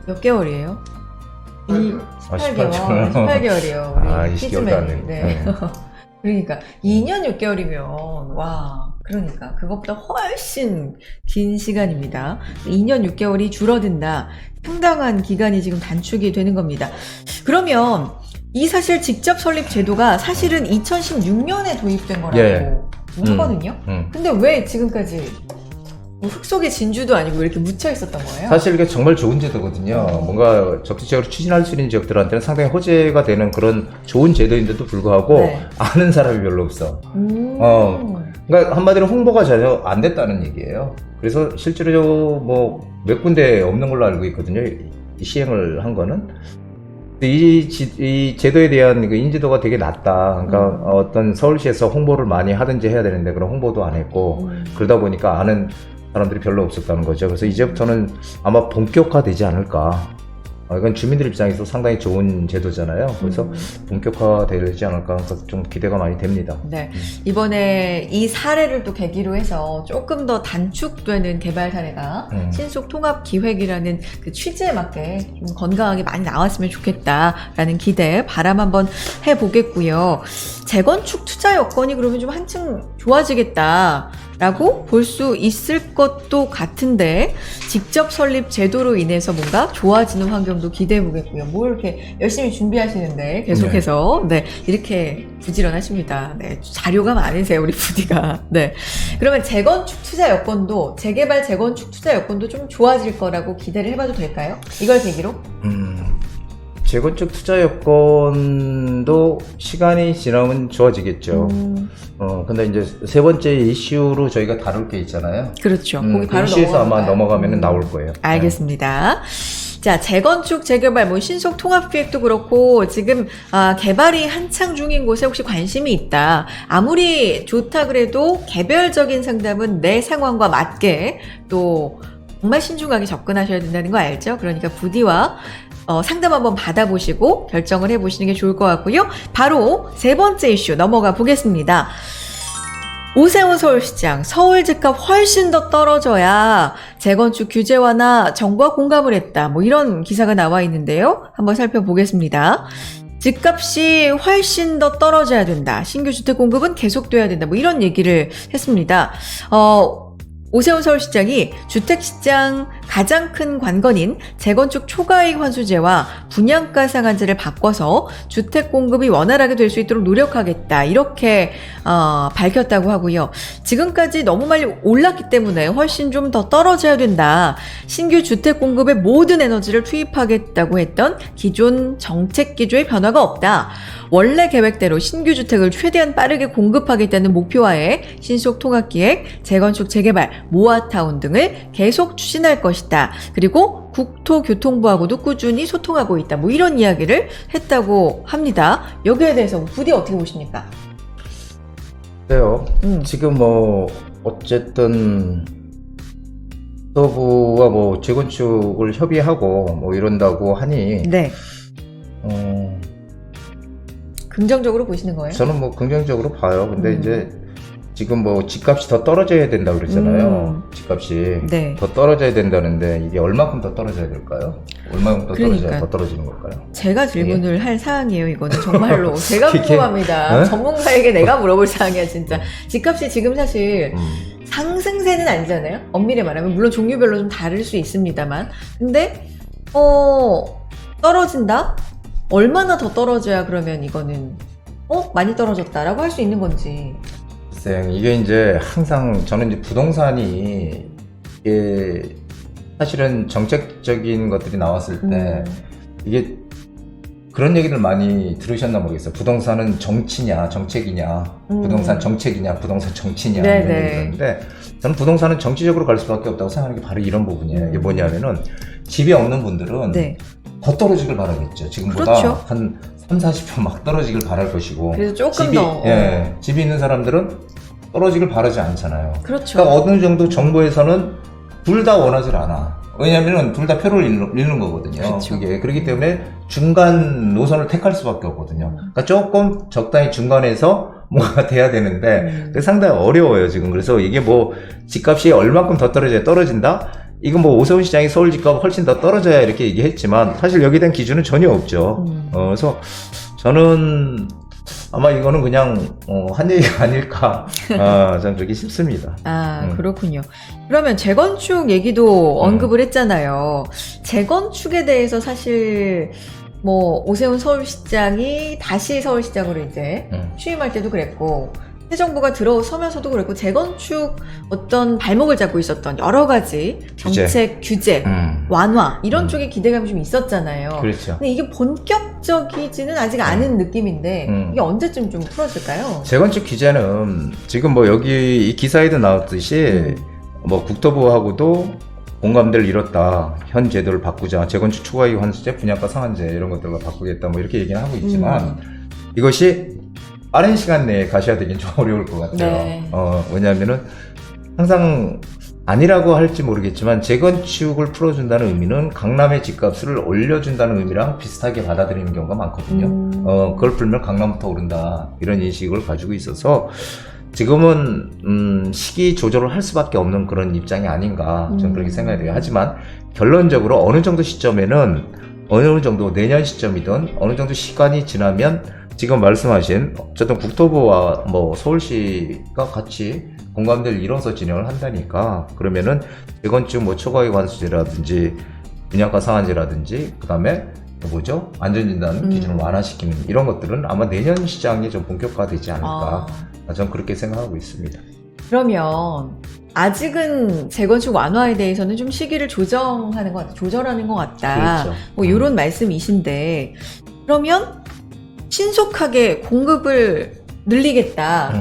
몇 개월이에요? 18개월. 18개월이요. 우리 20개월도 키즈맨이. 안 되네. 네. 그러니까 2년 6개월이면 와, 그러니까 그것보다 훨씬 긴 시간입니다. 2년 6개월이 줄어든다. 상당한 기간이 지금 단축이 되는 겁니다. 그러면 이 사실 직접 설립 제도가 사실은 2016년에 도입된 거라고 하거든요. 근데 왜 지금까지 뭐 흙 속의 진주도 아니고 이렇게 묻혀 있었던 거예요? 사실 이게 정말 좋은 제도거든요. 뭔가 적극적으로 추진할 수 있는 지역들한테는 상당히 호재가 되는 그런 좋은 제도인데도 불구하고 네. 아는 사람이 별로 없어. 그러니까 한마디로 홍보가 전혀 안 됐다는 얘기예요. 그래서 실제로 뭐 몇 군데 없는 걸로 알고 있거든요. 이 시행을 한 거는. 이 제도에 대한 그 인지도가 되게 낮다. 그러니까 어떤 서울시에서 홍보를 많이 하든지 해야 되는데 그런 홍보도 안 했고 그러다 보니까 아는 사람들이 별로 없었다는 거죠. 그래서 이제부터는 아마 본격화되지 않을까. 이건 주민들 입장에서 상당히 좋은 제도잖아요. 그래서 본격화되지 않을까. 그래서 좀 기대가 많이 됩니다. 네. 이번에 이 사례를 또 계기로 해서 조금 더 단축되는 개발 사례가 신속통합기획이라는 그 취지에 맞게 좀 건강하게 많이 나왔으면 좋겠다라는 기대, 바람 한번 해보겠고요. 재건축 투자 여건이 그러면 좀 한층 좋아지겠다라고 볼 수 있을 것도 같은데, 직접 설립 제도로 인해서 뭔가 좋아지는 환경도 기대해 보겠고요. 뭘 이렇게 열심히 준비하시는데 계속해서 네, 이렇게 부지런하십니다. 네, 자료가 많으세요, 우리 부디가. 네. 그러면 재건축 투자 여건도, 재개발 재건축 투자 여건도 좀 좋아질 거라고 기대를 해봐도 될까요? 이걸 계기로? 재건축 투자 여건도 시간이 지나면 좋아지겠죠. 근데 이제 세 번째 이슈로 저희가 다룰 게 있잖아요. 그렇죠. 거기 바로 이슈에서 아마 넘어갈까요? 넘어가면 나올 거예요. 알겠습니다. 자, 재건축, 재개발, 뭐 신속 통합 기획도 그렇고 지금 개발이 한창 중인 곳에 혹시 관심이 있다. 아무리 좋다 그래도 개별적인 상담은 내 상황과 맞게 또 정말 신중하게 접근하셔야 된다는 거 알죠? 그러니까 부디와 상담 한번 받아보시고 결정을 해보시는 게 좋을 것 같고요. 바로 세 번째 이슈 넘어가 보겠습니다. 오세훈 서울시장, 서울 집값 훨씬 더 떨어져야 재건축 규제 완화 정부와 공감을 했다. 뭐 이런 기사가 나와 있는데요. 한번 살펴보겠습니다. 집값이 훨씬 더 떨어져야 된다. 신규 주택 공급은 계속돼야 된다. 뭐 이런 얘기를 했습니다. 오세훈 서울시장이 주택시장 가장 큰 관건인 재건축 초과이익 환수제와 분양가 상한제를 바꿔서 주택 공급이 원활하게 될 수 있도록 노력하겠다. 이렇게 밝혔다고 하고요. 지금까지 너무 많이 올랐기 때문에 훨씬 좀 더 떨어져야 된다. 신규 주택 공급에 모든 에너지를 투입하겠다고 했던 기존 정책 기조의 변화가 없다. 원래 계획대로 신규 주택을 최대한 빠르게 공급하겠다는 목표하에 신속통합기획, 재건축, 재개발, 모아타운 등을 계속 추진할 것이다. 그리고 국토교통부하고도 꾸준히 소통하고 있다. 뭐 이런 이야기를 했다고 합니다. 여기에 대해서 부디 어떻게 보십니까? 그래요. 지금 뭐 어쨌든 국토부와 뭐 재건축을 협의하고 뭐 이런다고 하니 네. 긍정적으로 보시는 거예요? 저는 뭐 긍정적으로 봐요. 근데 이제 지금 뭐 집값이 더 떨어져야 된다고 그랬잖아요. 집값이 네. 더 떨어져야 된다는데 이게 얼마큼 더 떨어져야 될까요? 얼마큼 더 떨어져야 더 떨어지는 걸까요? 제가 질문을 할 사항이에요. 이거는 정말로 제가 이게- 궁금합니다. 어? 전문가에게 내가 물어볼 사항이야 진짜. 집값이 지금 사실 상승세는 아니잖아요. 엄밀히 말하면 물론 종류별로 좀 다를 수 있습니다만, 근데 떨어진다? 얼마나 더 떨어져야 그러면 이거는 많이 떨어졌다라고 할 수 있는 건지. 글쎄, 이게 이제 항상 저는 이제 부동산이 이게 사실은 정책적인 것들이 나왔을 때 이게 그런 얘기를 많이 들으셨나 모르겠어요. 부동산은 정치냐, 정책이냐, 부동산 정책이냐, 부동산 정치냐 이런 얘기인데, 저는 부동산은 정치적으로 갈 수밖에 없다고 생각하는 게 바로 이런 부분이에요. 이게 뭐냐면은 집이 없는 분들은 네. 더 떨어지길 바라겠죠. 지금보다 그렇죠. 한 30-40% 막 떨어지길 바랄 것이고, 그래서 조금 집이, 더. 집이 있는 사람들은 떨어지길 바라지 않잖아요. 그렇죠. 그러니까 어느 정도 정부에서는 둘 다 원하질 않아. 왜냐면은 둘 다 표를 잃는 거거든요. 그쵸. 그게. 그렇기 때문에 중간 노선을 택할 수밖에 없거든요. 그러니까 조금 적당히 중간에서 뭔가 돼야 되는데 그게 상당히 어려워요, 지금. 그래서 이게 뭐 집값이 얼마큼 더 떨어진다? 이건 뭐 오세훈 시장이 서울 집값 훨씬 더 떨어져야 이렇게 얘기했지만 사실 여기에 대한 기준은 전혀 없죠. 그래서 저는 아마 이거는 그냥 한 얘기가 아닐까 저는 그렇게 싶습니다. 그렇군요. 그러면 재건축 얘기도 언급을 했잖아요. 재건축에 대해서 사실 뭐 오세훈 서울시장이 다시 서울시장으로 이제 취임할 때도 그랬고 새 정부가 들어서면서도 그랬고 재건축 어떤 발목을 잡고 있었던 여러 가지 정책 규제 완화 이런 쪽에 기대감이 좀 있었잖아요. 그렇죠. 근데 이게 본격적이지는 아직 않은 느낌인데 이게 언제쯤 좀 풀어질까요? 재건축 규제는 지금 뭐 여기 이 기사에도 나왔듯이 뭐 국토부하고도 공감대를 이뤘다. 현 제도를 바꾸자. 재건축 초과이익 환수제, 분양가 상한제 이런 것들과 바꾸겠다. 뭐 이렇게 얘기는 하고 있지만 이것이 빠른 시간 내에 가셔야 되긴 좀 어려울 것 같아요. 네. 왜냐하면은 항상 아니라고 할지 모르겠지만 재건축을 풀어준다는 의미는 강남의 집값을 올려준다는 의미랑 비슷하게 받아들이는 경우가 많거든요. 그걸 풀면 강남부터 오른다 이런 인식을 가지고 있어서 지금은 시기 조절을 할 수밖에 없는 그런 입장이 아닌가 저는 그렇게 생각이 돼요. 하지만 결론적으로 어느 정도 시점에는 어느 정도 내년 시점이든 어느 정도 시간이 지나면 지금 말씀하신 어쨌든 국토부와 뭐 서울시가 같이 공감대를 이뤄서 진행을 한다니까 그러면은 재건축 뭐 초과이익 환수제라든지 분양가 상한제라든지 그다음에 뭐죠 안전진단 기준을 완화시키는 이런 것들은 아마 내년 시장이 좀 본격화되지 않을까 저는 그렇게 생각하고 있습니다. 그러면 아직은 재건축 완화에 대해서는 좀 시기를 조정하는 것 같다, 조절하는 것 같다. 그렇죠. 뭐 이런 말씀이신데 그러면 신속하게 공급을 늘리겠다.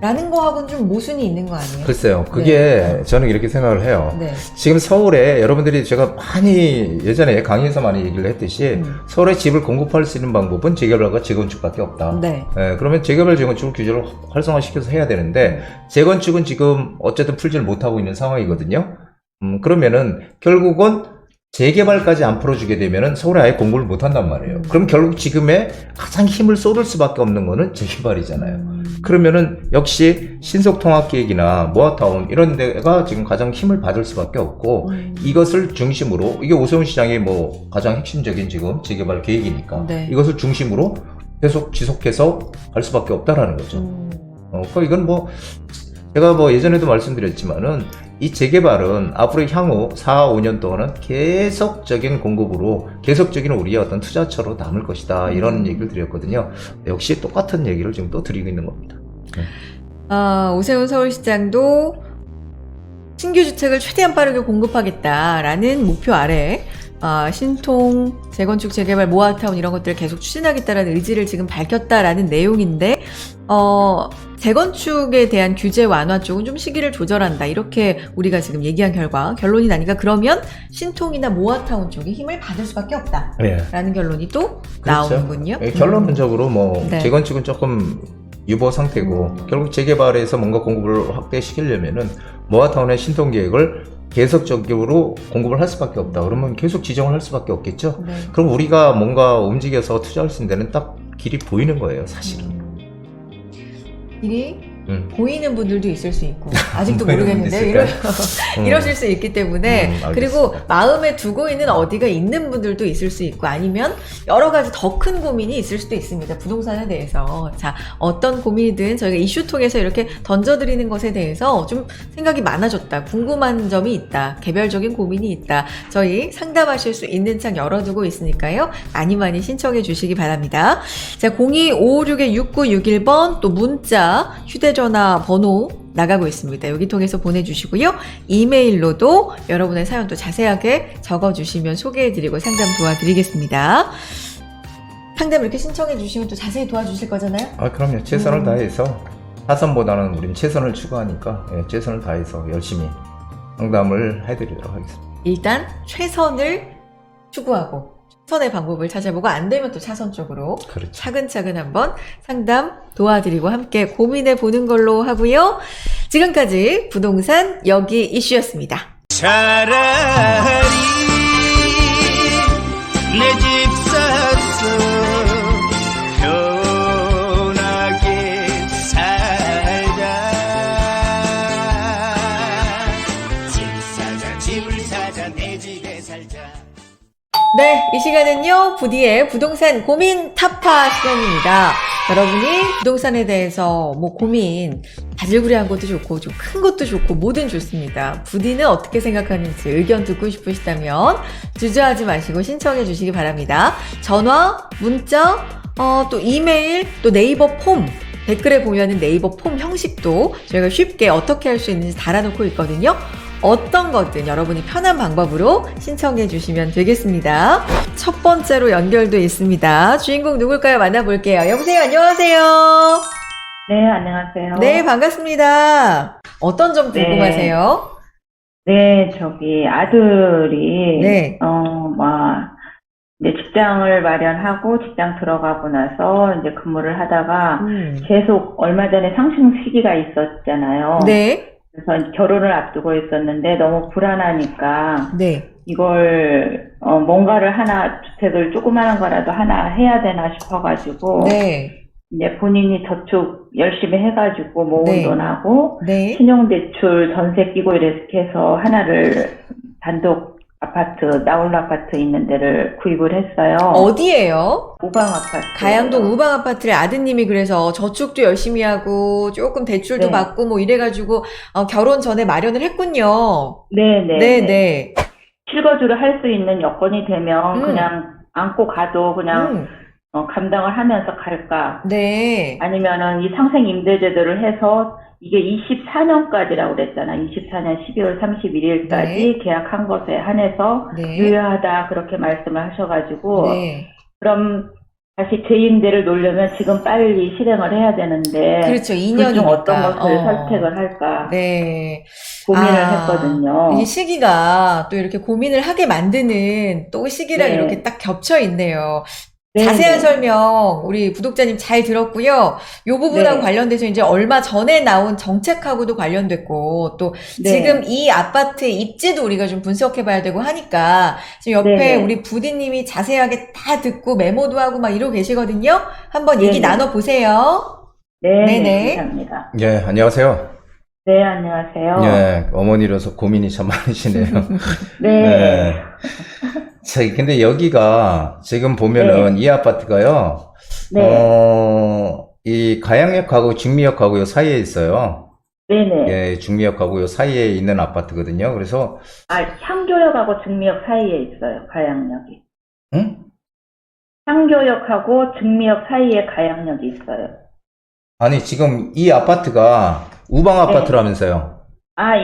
라는 거하고는 좀 모순이 있는 거 아니에요? 글쎄요. 그게 저는 이렇게 생각을 해요. 네. 지금 서울에 여러분들이 제가 많이 예전에 강의에서 많이 얘기를 했듯이 서울에 집을 공급할 수 있는 방법은 재개발과 재건축밖에 없다. 네. 그러면 재개발 재건축을 규제를 활성화시켜서 해야 되는데 재건축은 지금 어쨌든 풀지를 못하고 있는 상황이거든요. 그러면은 결국은 재개발까지 안 풀어주게 되면은 서울에 아예 공급을 못 한단 말이에요. 그럼 결국 지금의 가장 힘을 쏟을 수밖에 없는 거는 재개발이잖아요. 그러면은 역시 신속통합계획이나 모아타운 이런 데가 지금 가장 힘을 받을 수밖에 없고 이것을 중심으로 이게 오세훈 시장의 뭐 가장 핵심적인 지금 재개발 계획이니까 네. 이것을 중심으로 계속 지속해서 갈 수밖에 없다라는 거죠. 그러니까 이건 뭐 제가 뭐 예전에도 말씀드렸지만은 이 재개발은 앞으로 향후 4, 5년 동안은 계속적인 공급으로 계속적인 우리의 어떤 투자처로 남을 것이다 이런 얘기를 드렸거든요. 역시 똑같은 얘기를 지금 또 드리고 있는 겁니다. 오세훈 서울시장도 신규 주택을 최대한 빠르게 공급하겠다라는 목표 아래 신통, 재건축, 재개발, 모아타운 이런 것들을 계속 추진하겠다라는 의지를 지금 밝혔다라는 내용인데 재건축에 대한 규제 완화 쪽은 좀 시기를 조절한다 이렇게 우리가 지금 얘기한 결론이 나니까 그러면 신통이나 모아타운 쪽이 힘을 받을 수밖에 없다라는 결론이 또 그렇죠. 나오는군요. 결론적으로 뭐 네. 재건축은 조금 유보 상태고 결국 재개발에서 뭔가 공급을 확대시키려면은 모아타운의 신통 계획을 계속적으로 공급을 할 수밖에 없다. 그러면 계속 지정을 할 수밖에 없겠죠. 네. 그럼 우리가 뭔가 움직여서 투자할 수 있는 데는 딱 길이 보이는 거예요, 사실은. 길이 보이는 분들도 있을 수 있고 아직도 보이는 모르겠는데 분도 이러실 수 있기 때문에 그리고 알겠습니다. 마음에 두고 있는 어디가 있는 분들도 있을 수 있고 아니면 여러 가지 더 큰 고민이 있을 수도 있습니다. 부동산에 대해서. 자, 어떤 고민이든 저희가 이슈 통해서 이렇게 던져드리는 것에 대해서 좀 생각이 많아졌다. 궁금한 점이 있다. 개별적인 고민이 있다. 저희 상담하실 수 있는 창 열어두고 있으니까요. 많이 신청해 주시기 바랍니다. 자, 02-556-6961번 또 문자, 휴대전화 번호 나가고 있습니다. 여기 통해서 보내주시고요. 이메일로도 여러분의 사연도 자세하게 적어주시면 소개해드리고 상담 도와드리겠습니다. 상담 이렇게 신청해주시면 또 자세히 도와주실 거잖아요? 그럼요. 최선을 다해서 타선보다는 우린 최선을 추구하니까 최선을 다해서 열심히 상담을 해드리도록 하겠습니다. 일단 최선을 추구하고 최선의 방법을 찾아보고 안 되면 또 차선 쪽으로 그렇죠. 차근차근 한번 상담 도와드리고 함께 고민해 보는 걸로 하고요. 지금까지 부동산 여기 이슈였습니다. 차라리 내 집 사서 편하게 살자. 집을 사자 내 집에 살자. 네, 이 시간은요, 부디의 부동산 고민 타파 시간입니다. 여러분이 부동산에 대해서 뭐 고민, 바질구리한 것도 좋고, 좀 큰 것도 좋고, 뭐든 좋습니다. 부디는 어떻게 생각하는지 의견 듣고 싶으시다면, 주저하지 마시고 신청해 주시기 바랍니다. 전화, 문자, 또 이메일, 또 네이버 폼, 댓글에 보면은 네이버 폼 형식도 저희가 쉽게 어떻게 할 수 있는지 달아놓고 있거든요. 어떤 것든 여러분이 편한 방법으로 신청해 주시면 되겠습니다. 첫 번째로 연결돼 있습니다. 주인공 누굴까요? 만나볼게요. 여보세요, 안녕하세요. 네, 안녕하세요. 네, 반갑습니다. 어떤 점 궁금하세요? 네, 저기 아들이 네. 이제 직장을 마련하고 직장 들어가고 나서 이제 근무를 하다가 계속 얼마 전에 상승 시기가 있었잖아요. 네. 그래서 이제 결혼을 앞두고 있었는데 너무 불안하니까 네. 이걸 뭔가를 하나 주택을 조그마한 거라도 하나 해야 되나 싶어가지고 네. 이제 본인이 저축 열심히 해가지고 모은 네. 돈하고 네. 신용대출 전세 끼고 이렇게 해서 하나를 단독 아파트, 나홀로 아파트 있는 데를 구입을 했어요. 어디예요? 우방 아파트. 가양동 우방 아파트를 아드님이 그래서 저축도 열심히 하고 조금 대출도 네. 받고 뭐 이래가지고 결혼 전에 마련을 했군요. 네네. 네네. 실거주를 할 수 있는 여건이 되면 그냥 안고 가도 그냥 감당을 하면서 갈까. 네. 아니면은 이 상생 임대제도를 해서 이게 24년까지라고 그랬잖아. 24년 12월 31일까지 네. 계약한 것에 한해서 네. 유효하다 그렇게 말씀을 하셔가지고 네. 그럼 다시 재임대를 놓으려면 지금 빨리 실행을 해야 되는데 그렇죠. 둘 2년이니까. 중 어떤 것을 선택을 할까 네. 고민을 했거든요. 이 시기가 또 이렇게 고민을 하게 만드는 또 시기랑 네. 이렇게 딱 겹쳐 있네요. 네, 자세한 네. 설명 우리 구독자님 잘 들었고요. 이 부분하고 네. 관련돼서 이제 얼마 전에 나온 정책하고도 관련됐고 또 네. 지금 이 아파트의 입지도 우리가 좀 분석해 봐야 되고 하니까 지금 옆에 네. 우리 부디님이 자세하게 다 듣고 메모도 하고 막 이러고 계시거든요. 한번 얘기 네. 나눠보세요. 네, 네네. 감사합니다. 예, 안녕하세요. 네, 안녕하세요. 예, 어머니로서 고민이 참 많으시네요. 네. 자, 근데 여기가 지금 보면은 이 아파트가요, 네. 이 가양역하고 중미역하고 요 사이에 있어요. 네네. 예, 중미역하고 요 사이에 있는 아파트거든요. 그래서, 향교역하고 증미역 사이에 있어요, 가양역이. 응? 향교역하고 증미역 사이에 가양역이 있어요. 아니, 지금 이 아파트가 우방 아파트라면서요.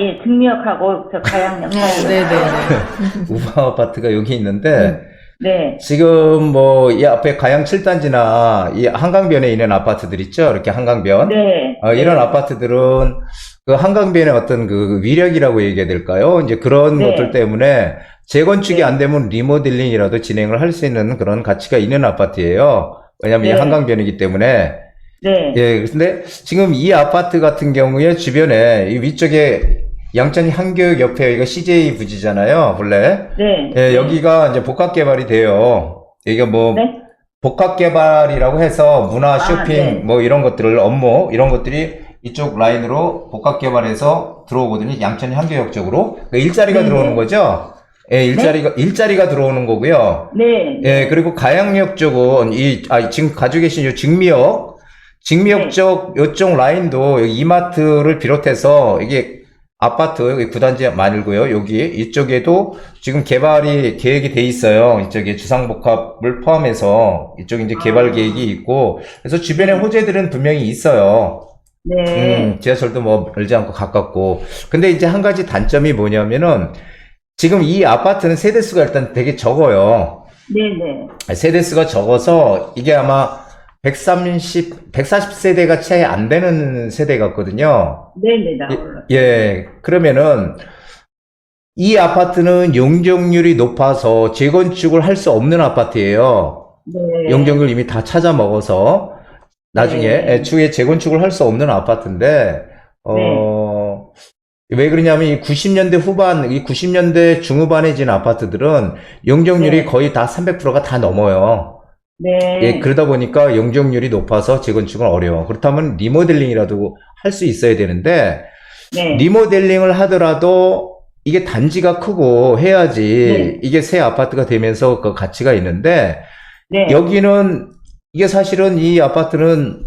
예, 증미역하고 저 가양역 사이에. 네네네. 우방 아파트가 여기 있는데, 네. 지금 뭐, 이 앞에 가양 7단지나 이 한강변에 있는 아파트들 있죠? 이렇게 한강변. 네. 이런 아파트들은 그 한강변의 어떤 그 위력이라고 얘기해야 될까요? 이제 그런 네. 것들 때문에 재건축이 네. 안 되면 리모델링이라도 진행을 할 수 있는 그런 가치가 있는 아파트예요. 왜냐면 이 네. 한강변이기 때문에. 네. 예, 근데 지금 이 아파트 같은 경우에 주변에 이 위쪽에 양천 향교역 옆에 이거 CJ 부지잖아요, 본래. 네. 예, 여기가 이제 복합 개발이 돼요. 이게 뭐 네. 복합 개발이라고 해서 문화, 쇼핑, 네. 뭐 이런 것들을 업무 이런 것들이 이쪽 라인으로 복합 개발해서 들어오거든요. 양천 향교역 쪽으로. 그러니까 일자리가 네. 들어오는 거죠. 예, 일자리가 들어오는 거고요. 네. 예, 그리고 가양역 쪽은 지금 가지고 계신 이 증미역 네. 쪽 요쪽 라인도 여기 이마트를 비롯해서 이게 아파트 여기 9단지 말고요. 여기 이쪽에도 지금 개발이 계획이 돼 있어요. 이쪽에 주상복합을 포함해서 이쪽 이제 개발 계획이 있고 그래서 주변에 호재들은 분명히 있어요. 네. 지하철도 뭐 멀지 않고 가깝고. 근데 이제 한 가지 단점이 뭐냐면은 지금 이 아파트는 세대수가 일단 되게 적어요. 네네. 세대수가 적어서 이게 아마 140세대가 채 안 되는 세대 같거든요. 네네, 나올라. 예, 그러면은 이 아파트는 용적률이 높아서 재건축을 할 수 없는 아파트예요. 네. 용적률 이미 다 찾아 먹어서 나중에 네. 추후에 재건축을 할 수 없는 아파트인데 왜 그러냐면 이 90년대 후반, 이 90년대 중후반에 지은 아파트들은 용적률이 네. 거의 다 300%가 다 넘어요. 네. 예, 그러다 보니까 용적률이 높아서 재건축은 어려워. 그렇다면 리모델링이라도 할 수 있어야 되는데, 네. 리모델링을 하더라도 이게 단지가 크고 해야지 네. 이게 새 아파트가 되면서 그 가치가 있는데, 네. 여기는 이게 사실은 이 아파트는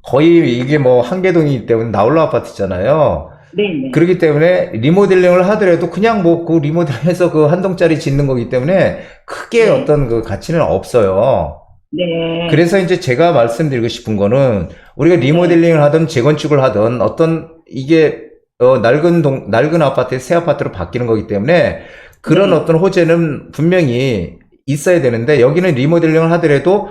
거의 이게 뭐 한계동이기 때문에 나홀로 아파트잖아요. 네. 그렇기 때문에 리모델링을 하더라도 그냥 뭐 그 리모델링해서 그 한 동짜리 짓는 거기 때문에 크게 네. 어떤 그 가치는 없어요. 네. 그래서 이제 제가 말씀드리고 싶은 거는 우리가 리모델링을 하든 재건축을 하든 어떤 이게 낡은 아파트에 새 아파트로 바뀌는 거기 때문에 그런 네. 어떤 호재는 분명히 있어야 되는데 여기는 리모델링을 하더라도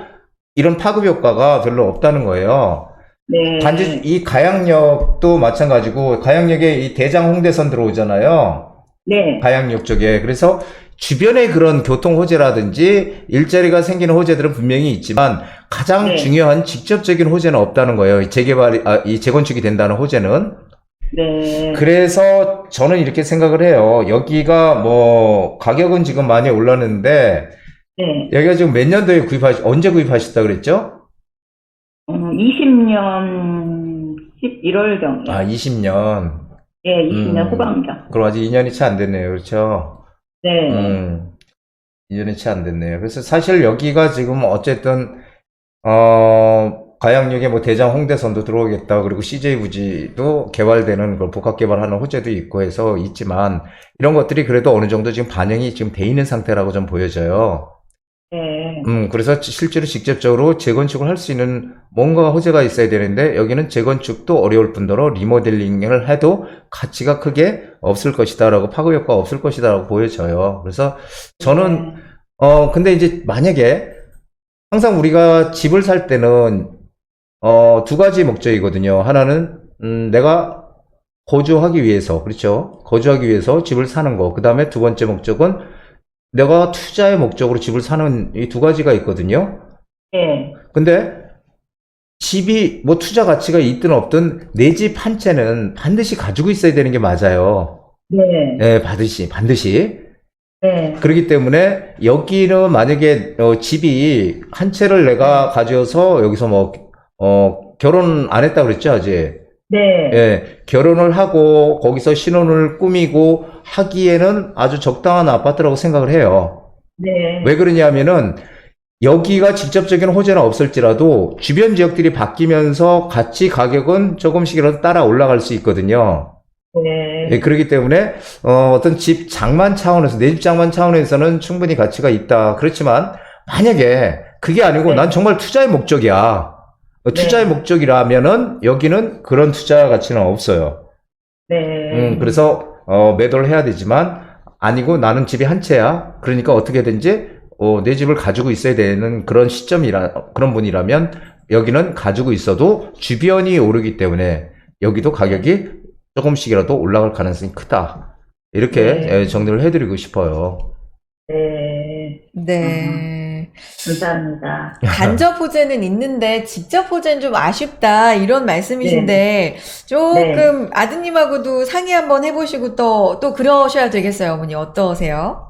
이런 파급 효과가 별로 없다는 거예요. 네. 단지 이 가양역도 마찬가지고 가양역에 이 대장 홍대선 들어오잖아요. 네. 가양역 쪽에. 그래서 주변에 그런 교통 호재라든지 일자리가 생기는 호재들은 분명히 있지만 가장 네. 중요한 직접적인 호재는 없다는 거예요. 이 재건축이 된다는 호재는. 네. 그래서 저는 이렇게 생각을 해요. 여기가 뭐 가격은 지금 많이 올랐는데 네. 여기가 지금 몇 년도에 언제 구입하셨다 그랬죠? 20년 11월경이요. 아, 20년. 예, 20년 후반경. 그럼 아직 2년이 채 안 됐네요. 그렇죠? 네. 2년이 채 안 됐네요. 그래서 사실 여기가 지금 어쨌든, 가양역에 뭐 대장 홍대선도 들어오겠다. 그리고 CJ 부지도 개발되는 걸 복합 개발하는 호재도 있고 해서 있지만, 이런 것들이 그래도 어느 정도 지금 반영이 지금 돼 있는 상태라고 좀 보여져요. 네. 그래서 실제로 직접적으로 재건축을 할 수 있는 뭔가 호재가 있어야 되는데, 여기는 재건축도 어려울 뿐더러 리모델링을 해도 가치가 크게 없을 것이다라고, 파급 효과가 없을 것이다라고 보여져요. 그래서 저는, 근데 이제 만약에 항상 우리가 집을 살 때는, 두 가지 목적이거든요. 하나는, 내가 거주하기 위해서, 그렇죠? 거주하기 위해서 집을 사는 거. 그 다음에 두 번째 목적은 내가 투자의 목적으로 집을 사는 이 두 가지가 있거든요. 네. 근데 집이 뭐 투자 가치가 있든 없든 내 집 한 채는 반드시 가지고 있어야 되는 게 맞아요. 네. 예, 반드시. 네. 그렇기 때문에 여기는 만약에 집이 한 채를 내가 가져서 여기서 뭐 결혼 안 했다 그랬죠, 아직? 네. 예, 결혼을 하고 거기서 신혼을 꾸미고 하기에는 아주 적당한 아파트라고 생각을 해요. 네. 왜 그러냐면은 여기가 직접적인 호재는 없을지라도 주변 지역들이 바뀌면서 같이 가격은 조금씩이라도 따라 올라갈 수 있거든요. 네. 예, 그렇기 때문에 어떤 집 장만 차원에서 내 집 장만 차원에서는 충분히 가치가 있다. 그렇지만 만약에 그게 아니고 네. 난 정말 투자의 목적이야. 투자의 목적이라면은 여기는 그런 투자 가치는 없어요. 네. 그래서 매도를 해야 되지만 아니고 나는 집이 한 채야. 그러니까 어떻게든지 내 집을 가지고 있어야 되는 그런 그런 분이라면 여기는 가지고 있어도 주변이 오르기 때문에 여기도 가격이 조금씩이라도 올라갈 가능성이 크다. 이렇게 네. 정리를 해드리고 싶어요. 네. 네. 감사합니다. 간접 호재는 있는데 직접 호재는 좀 아쉽다 이런 말씀이신데 조금 아드님하고도 상의 한번 해보시고 또 그러셔야 되겠어요, 어머니. 어떠세요?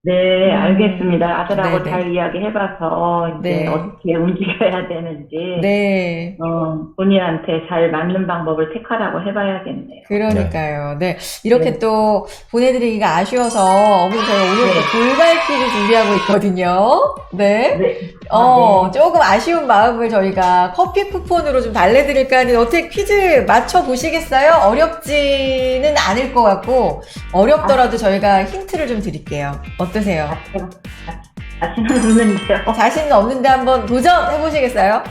네, 알겠습니다. 아들하고 네네. 잘 이야기해봐서 이제 네. 어떻게 움직여야 되는지 네. 본인한테 잘 맞는 방법을 택하라고 해봐야겠네요. 그러니까요. 네. 이렇게 네. 또 보내드리기가 아쉬워서 어머니 저희가 오늘부터 돌발 퀴즈 준비하고 있거든요. 네. 네. 조금 아쉬운 마음을 저희가 커피 쿠폰으로 좀 달래드릴까 하는데 어떻게 퀴즈 맞춰보시겠어요? 어렵지는 않을 것 같고 어렵더라도 저희가 힌트를 좀 드릴게요. 어떠세요? 자신은 없는데요. 자신은 없는데 한번 도전해보시겠어요?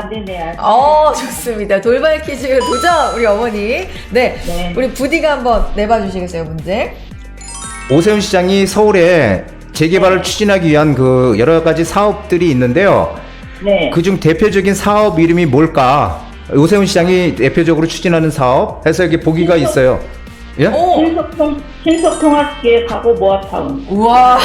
네네. 알겠습니다. 좋습니다. 돌발 퀴즈 도전 우리 어머니. 네. 네. 우리 부디가 한번 내봐 주시겠어요, 문제? 오세훈 시장이 서울에 재개발을 추진하기 위한 그 여러 가지 사업들이 있는데요. 네. 그중 대표적인 사업 이름이 뭘까? 오세훈 시장이 대표적으로 추진하는 사업 해서 여기 보기가 있어요. 예? 오! 신속통합기획하고 모아타운. 우와.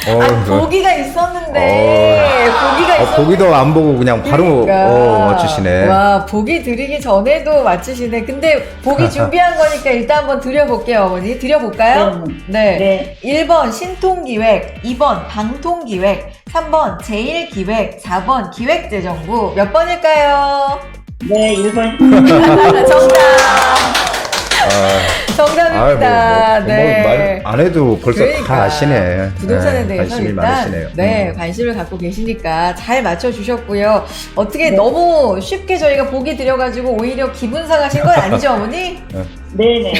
아, 보기가 있었는데, 보기가 있었는데. 보기도 안 보고 그냥 바로 그러니까. 맞추시네. 와, 보기 드리기 전에도 맞추시네. 근데 보기 준비한 거니까 일단 한번 드려볼게요, 어머니. 드려볼까요? 네. 네. 1번 신통기획, 2번 방통기획, 3번 제1기획, 4번 기획재정부. 몇 번일까요? 네, 1번. 정답! 아, 정답입니다. 네. 말 안 해도 벌써 그러니까 다 아시네. 부동산에 네, 대해서 관심이 일단 많으시네요. 네, 관심을 갖고 계시니까 잘 맞춰주셨고요. 어떻게 네. 너무 쉽게 저희가 보기 드려가지고 오히려 기분 상하신 건 아니죠, 어머니? 네네.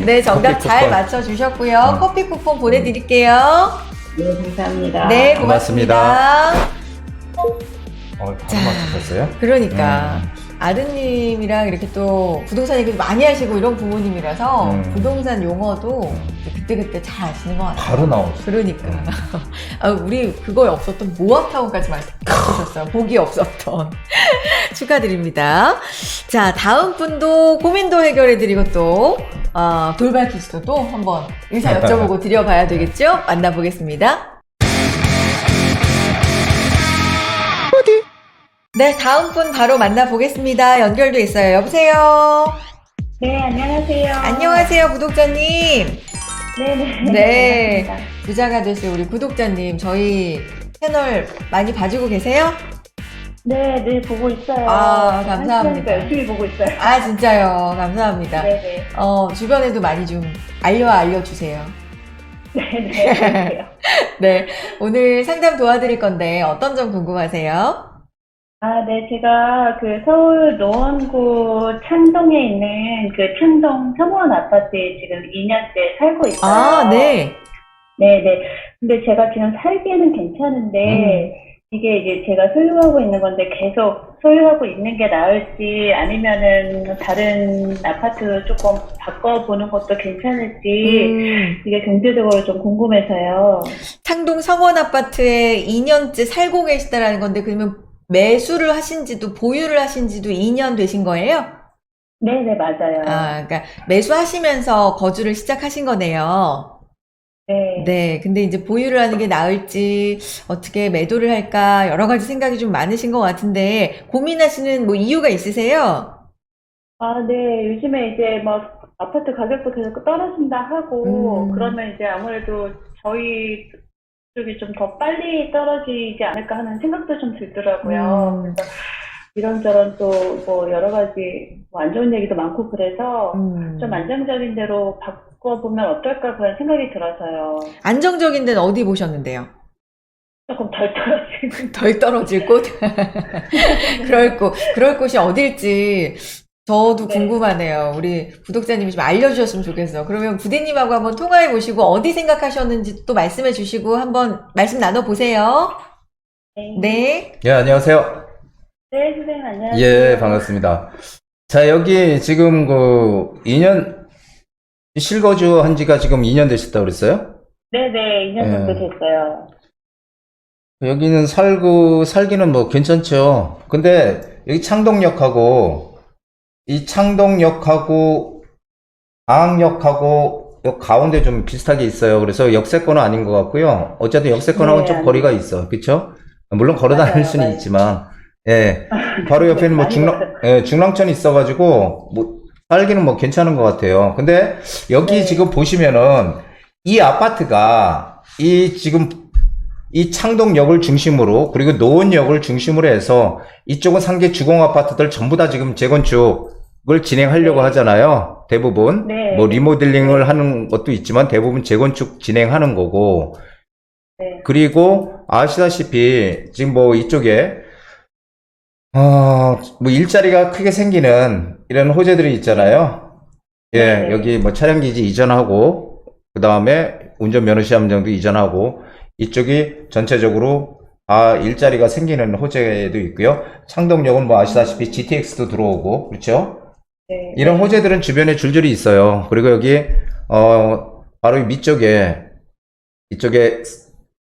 네, 정답 커피 잘 쿠폰. 맞춰주셨고요. 커피 쿠폰 보내드릴게요. 네, 감사합니다. 네, 고맙습니다. 바로 자. 맞추셨어요? 그러니까 아드님이랑 이렇게 또 부동산 얘기도 많이 하시고 이런 부모님이라서 부동산 용어도 그때그때 잘 아시는 것 같아요. 바로 나오죠. 그러니까. 아, 우리 그거에 없었던 모아타운까지 맞추셨어요. 복이 없었던. 축하드립니다. 자, 다음 분도 고민도 해결해드리고 또, 돌발 퀴즈도 또 한번 의사 여쭤보고 드려봐야 되겠죠? 만나보겠습니다. 네, 다음 분 바로 만나보겠습니다. 연결돼 있어요. 여보세요? 네, 안녕하세요. 안녕하세요, 구독자님. 네네. 네. 반갑습니다. 부자가 되실 우리 구독자님, 저희 채널 많이 봐주고 계세요? 네, 네, 보고 있어요. 아, 감사합니다. 한시간이니까 열심히 보고 있어요. 아, 진짜요. 감사합니다. 네네. 주변에도 많이 좀 알려주세요. 네네. 알게요. 네. 오늘 상담 도와드릴 건데, 어떤 점 궁금하세요? 아, 네, 제가 그 서울 노원구 창동에 있는 그 창동 청원 아파트에 지금 2년째 살고 있어요. 아, 네. 네네. 근데 제가 지금 살기에는 괜찮은데, 이게 이제 제가 소유하고 있는 건데 계속 소유하고 있는 게 나을지 아니면은 다른 아파트 조금 바꿔보는 것도 괜찮을지 이게 경제적으로 좀 궁금해서요. 창동 성원 아파트에 2년째 살고 계시다라는 건데, 그러면 매수를 하신지도 보유를 하신지도 2년 되신 거예요? 네네, 맞아요. 아, 그러니까 매수하시면서 거주를 시작하신 거네요. 네. 네, 근데 이제 보유를 하는 게 나을지, 어떻게 매도를 할까, 여러 가지 생각이 좀 많으신 것 같은데, 고민하시는 뭐 이유가 있으세요? 아, 네. 요즘에 이제 막 아파트 가격도 계속 떨어진다 하고, 그러면 이제 아무래도 저희 쪽이 좀 더 빨리 떨어지지 않을까 하는 생각도 좀 들더라고요. 그래서 이런저런 또 뭐 여러 가지 뭐 안 좋은 얘기도 많고 그래서 좀 안정적인 데로 바꿔보면 어떨까 그런 생각이 들어서요. 안정적인 데는 어디 보셨는데요? 조금 덜 떨어지는. 덜 떨어질 곳? 그럴 곳이 어딜지 저도 네. 궁금하네요. 우리 구독자님이 좀 알려주셨으면 좋겠어. 그러면 부대님하고 한번 통화해 보시고 어디 생각하셨는지 또 말씀해 주시고 한번 말씀 나눠보세요. 네. 네. 예, 안녕하세요. 네, 선생님 안녕하세요. 예, 반갑습니다. 자, 여기 지금 그 2년, 실거주 한 지가 지금 2년 되셨다고 그랬어요? 네네, 2년 정도 됐어요. 여기는 살기는 뭐 괜찮죠. 근데 여기 창동역하고, 이 창동역하고, 방학역하고, 요 가운데 좀 비슷하게 있어요. 그래서 역세권은 아닌 것 같고요. 어쨌든 역세권하고는 네, 좀 아니요. 거리가 있어. 그쵸? 물론 걸어 다닐 맞아요, 수는 맞아요. 있지만, 예. 바로 옆에는 뭐 많이 걸어요. 중랑천이 있어가지고, 뭐, 살기는 뭐 괜찮은 것 같아요. 근데 여기 네. 지금 보시면은, 이 아파트가, 지금, 이 창동역을 중심으로, 그리고 노원역을 중심으로 해서, 이쪽은 상계 주공 아파트들 전부 다 지금 재건축을 진행하려고 네. 하잖아요. 대부분. 네. 뭐 리모델링을 하는 것도 있지만 대부분 재건축 진행하는 거고, 네. 그리고 아시다시피 지금 뭐 이쪽에 뭐 일자리가 크게 생기는 이런 호재들이 있잖아요. 예, 네. 여기 뭐 차량기지 이전하고 그 다음에 운전면허 시험장도 이전하고 이쪽이 전체적으로 일자리가 생기는 호재도 있고요. 창동역은 뭐 아시다시피 GTX도 들어오고 그렇죠? 네. 이런 호재들은 주변에 줄줄이 있어요. 그리고 여기 바로 밑쪽에 이쪽에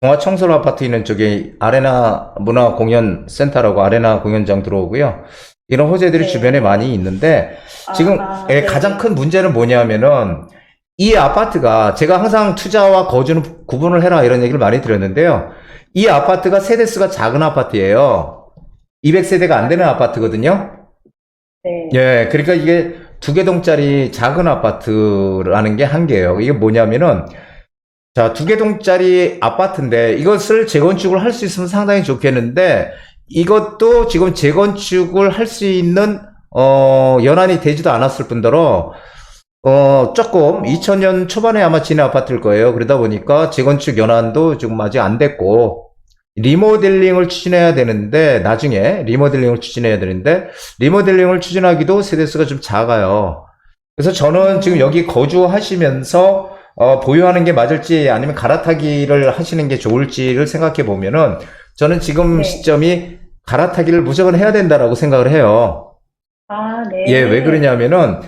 동아청솔 아파트 있는 쪽에 아레나 문화공연센터라고 아레나 공연장 들어오고요. 이런 호재들이 네. 주변에 많이 있는데 지금 네. 가장 큰 문제는 뭐냐면은 이 아파트가 제가 항상 투자와 거주는 구분을 해라 이런 얘기를 많이 드렸는데요. 이 아파트가 세대수가 작은 아파트예요. 200세대가 안 되는 아파트거든요. 네. 예, 그러니까 이게 2개동짜리 작은 아파트라는 게 한계예요. 이게 뭐냐면은, 자, 2개동짜리 아파트인데 이것을 재건축을 할 수 있으면 상당히 좋겠는데, 이것도 지금 재건축을 할 수 있는, 연한이 되지도 않았을 뿐더러, 조금 2000년 초반에 아마 지은 아파트일 거예요. 그러다 보니까 재건축 연한도 지금 아직 안 됐고, 리모델링을 추진해야 되는데, 나중에 리모델링을 추진해야 되는데, 리모델링을 추진하기도 세대수가 좀 작아요. 그래서 저는 지금 여기 거주하시면서, 보유하는 게 맞을지 아니면 갈아타기를 하시는 게 좋을지를 생각해 보면은, 저는 지금 네. 시점이 갈아타기를 무조건 해야 된다라고 생각을 해요. 아, 네. 예, 왜 그러냐면은,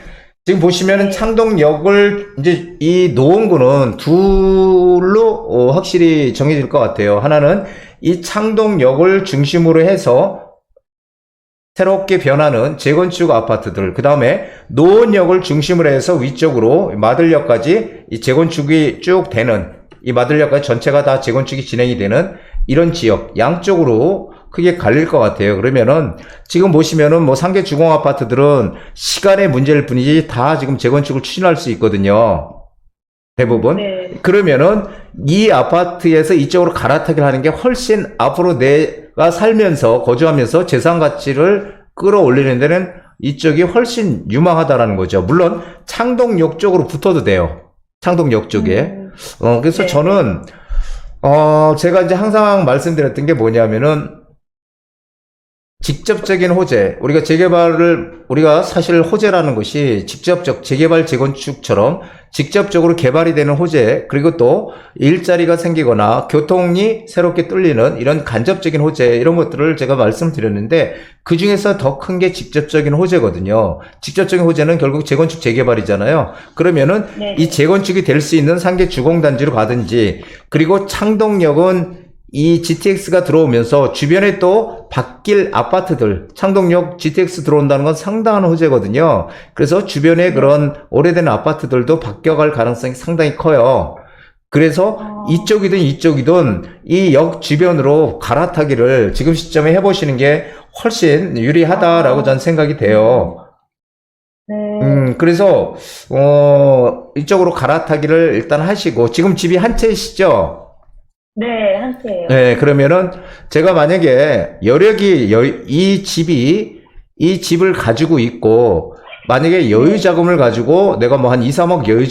지금 보시면은 네. 창동역을 이제 이 노원구는 둘로 확실히 정해질 것 같아요. 하나는 이 창동역을 중심으로 해서 새롭게 변하는 재건축 아파트들, 그 다음에 노원역을 중심으로 해서 위쪽으로 마들역까지 이 재건축이 쭉 되는, 이 마들역까지 전체가 다 재건축이 진행이 되는 이런 지역 양쪽으로 크게 갈릴 것 같아요. 그러면은 지금 보시면은 뭐 상계 주공 아파트들은 시간의 문제일 뿐이지 다 지금 재건축을 추진할 수 있거든요. 대부분. 네. 그러면은 이 아파트에서 이쪽으로 갈아타기를 하는 게 훨씬 앞으로 내가 살면서 거주하면서 재산 가치를 끌어올리는 데는 이쪽이 훨씬 유망하다라는 거죠. 물론 창동역 쪽으로 붙어도 돼요. 창동역 쪽에. 그래서 네. 저는 제가 이제 항상 말씀드렸던 게 뭐냐면은 직접적인 호재, 우리가 사실 호재라는 것이 직접적 재개발 재건축처럼 직접적으로 개발이 되는 호재, 그리고 또 일자리가 생기거나 교통이 새롭게 뚫리는 이런 간접적인 호재, 이런 것들을 제가 말씀드렸는데 그 중에서 더 큰 게 직접적인 호재거든요. 직접적인 호재는 결국 재건축 재개발이잖아요. 그러면은 네. 이 재건축이 될 수 있는 상계 주공단지로 가든지, 그리고 창동역은 이 GTX가 들어오면서 주변에 또 바뀔 아파트들, 창동역 GTX 들어온다는 건 상당한 호재거든요. 그래서 주변에 그런 오래된 아파트들도 바뀌어갈 가능성이 상당히 커요. 그래서 이쪽이든 이쪽이든 이 역 주변으로 갈아타기를 지금 시점에 해보시는 게 훨씬 유리하다라고 저는 생각이 돼요. 네. 그래서 이쪽으로 갈아타기를 일단 하시고, 지금 집이 한 채이시죠? 네, 한 채예요. 네, 그러면은 제가 만약에 이 집을 가지고 있고, 만약에 여유 자금을 가지고 내가 뭐 한 2, 3억 여유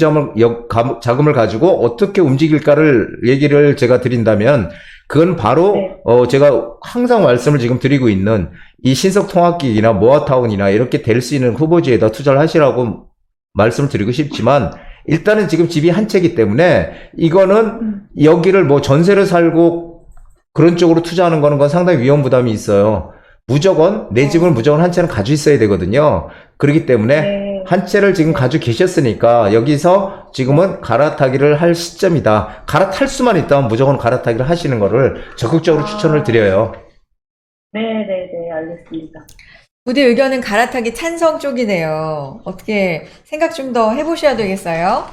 자금을 가지고 어떻게 움직일까를 얘기를 제가 드린다면, 그건 바로 네. 제가 항상 말씀을 지금 드리고 있는 이 신석통합기기나 모아타운이나 이렇게 될 수 있는 후보지에다 투자를 하시라고 말씀을 드리고 싶지만, 일단은 지금 집이 한 채이기 때문에 이거는 여기를 뭐 전세를 살고 그런 쪽으로 투자하는 거는 건 상당히 위험 부담이 있어요. 무조건 내 집을 무조건 한 채는 가지고 있어야 되거든요. 그렇기 때문에 네. 한 채를 지금 가지고 계셨으니까 여기서 지금은 갈아타기를 할 시점이다. 갈아탈 수만 있다면 무조건 갈아타기를 하시는 거를 적극적으로 추천을 드려요. 네, 알겠습니다. 부디 의견은 갈아타기 찬성 쪽이네요. 어떻게 생각 좀 더 해보셔야 되겠어요?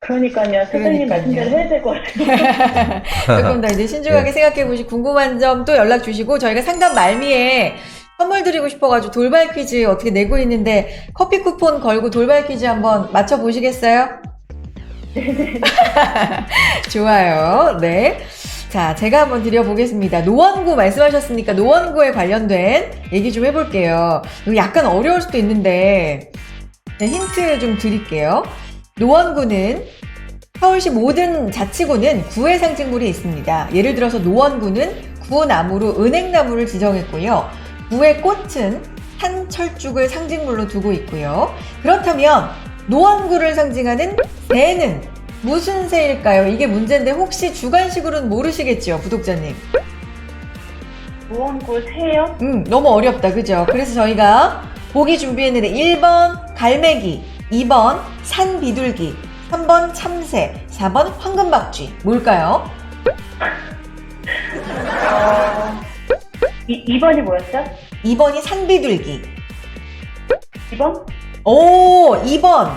그러니까요. 선생님 말씀대로 해야 될 것 같아요. 조금 더 이제 신중하게 생각해보시고 궁금한 점 또 연락 주시고, 저희가 상담 말미에 선물 드리고 싶어가지고 돌발 퀴즈 어떻게 내고 있는데 커피 쿠폰 걸고 돌발 퀴즈 한번 맞춰보시겠어요? 좋아요. 네. 자, 제가 한번 드려보겠습니다. 노원구 말씀하셨으니까 노원구에 관련된 얘기 좀 해볼게요. 이거 약간 어려울 수도 있는데 힌트 좀 드릴게요. 노원구는 서울시 모든 자치구는 구의 상징물이 있습니다. 예를 들어서 노원구는 구나무로 은행나무를 지정했고요. 구의 꽃은 산철쭉을 상징물로 두고 있고요. 그렇다면 노원구를 상징하는 새는 무슨 새일까요? 이게 문제인데 혹시 주관식으로는 모르시겠죠, 구독자님? 노원구 새요? 너무 어렵다, 그죠? 그래서 저희가 보기 준비했는데 1번 갈매기, 2번 산비둘기, 3번 참새, 4번 황금박쥐. 뭘까요? 2번이 뭐였죠? 2번이 산비둘기. 2번? 오, 2번.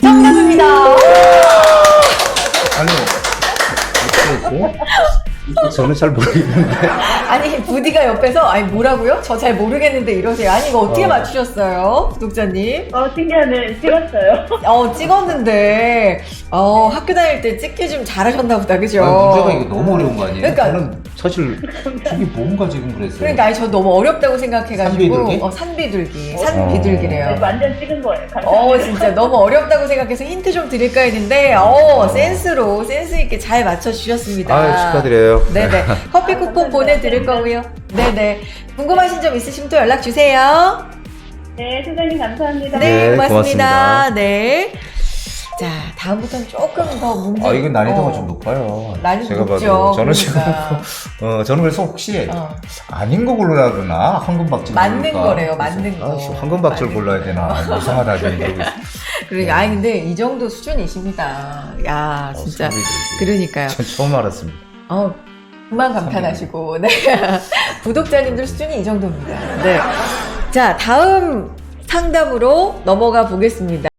정답을 축하합니다. 아니, 어떻게 저는 잘 모르겠는데. 아니, 부디가 옆에서, 아니, 뭐라고요? 저 잘 모르겠는데 이러세요. 아니, 이거 어떻게 맞추셨어요? 구독자님? 신기하네. 찍었어요. 찍었는데, 학교 다닐 때 찍기 좀 잘하셨나 보다, 그죠? 문제가 이거 너무 어려운 거 아니에요? 그러니까- 저는 사실 이게 뭔가 지금 그랬어요. 그러니까, 아니, 저 너무 어렵다고 생각해가지고. 산비둘기? 산비둘기. 산비둘기래요. 완전 찍은 거예요. 감사합니다. 진짜 너무 어렵다고 생각해서 힌트 좀 드릴까 했는데, 센스 있게 잘 맞춰주셨습니다. 아유, 축하드려요. 네네. 커피 쿠폰 보내드릴 거고요. 네네. 궁금하신 점 있으시면 또 연락 주세요. 네, 소장님 감사합니다. 네, 네, 고맙습니다. 고맙습니다. 네. 자, 다음부터는 조금 더 문제. 이건 난이도가 좀 높아요. 난이도 제가 높죠. 봐도. 저는 그러니까. 지금, 저는 그래서 혹시 어. 아닌 거 고르라 그러나 황금박질 맞는 고를까? 거래요, 맞는 거. 황금박질 맞는 골라야 되나 이상하다 지금 이러고 있어요. 그러니까, 아니, 근데 이 정도 수준이십니다. 야, 진짜. 그러니까요. 전 처음 알았습니다. 그만 감탄하시고, 네. 구독자님들 수준이 이 정도입니다. 네. 자, 다음 상담으로 넘어가 보겠습니다.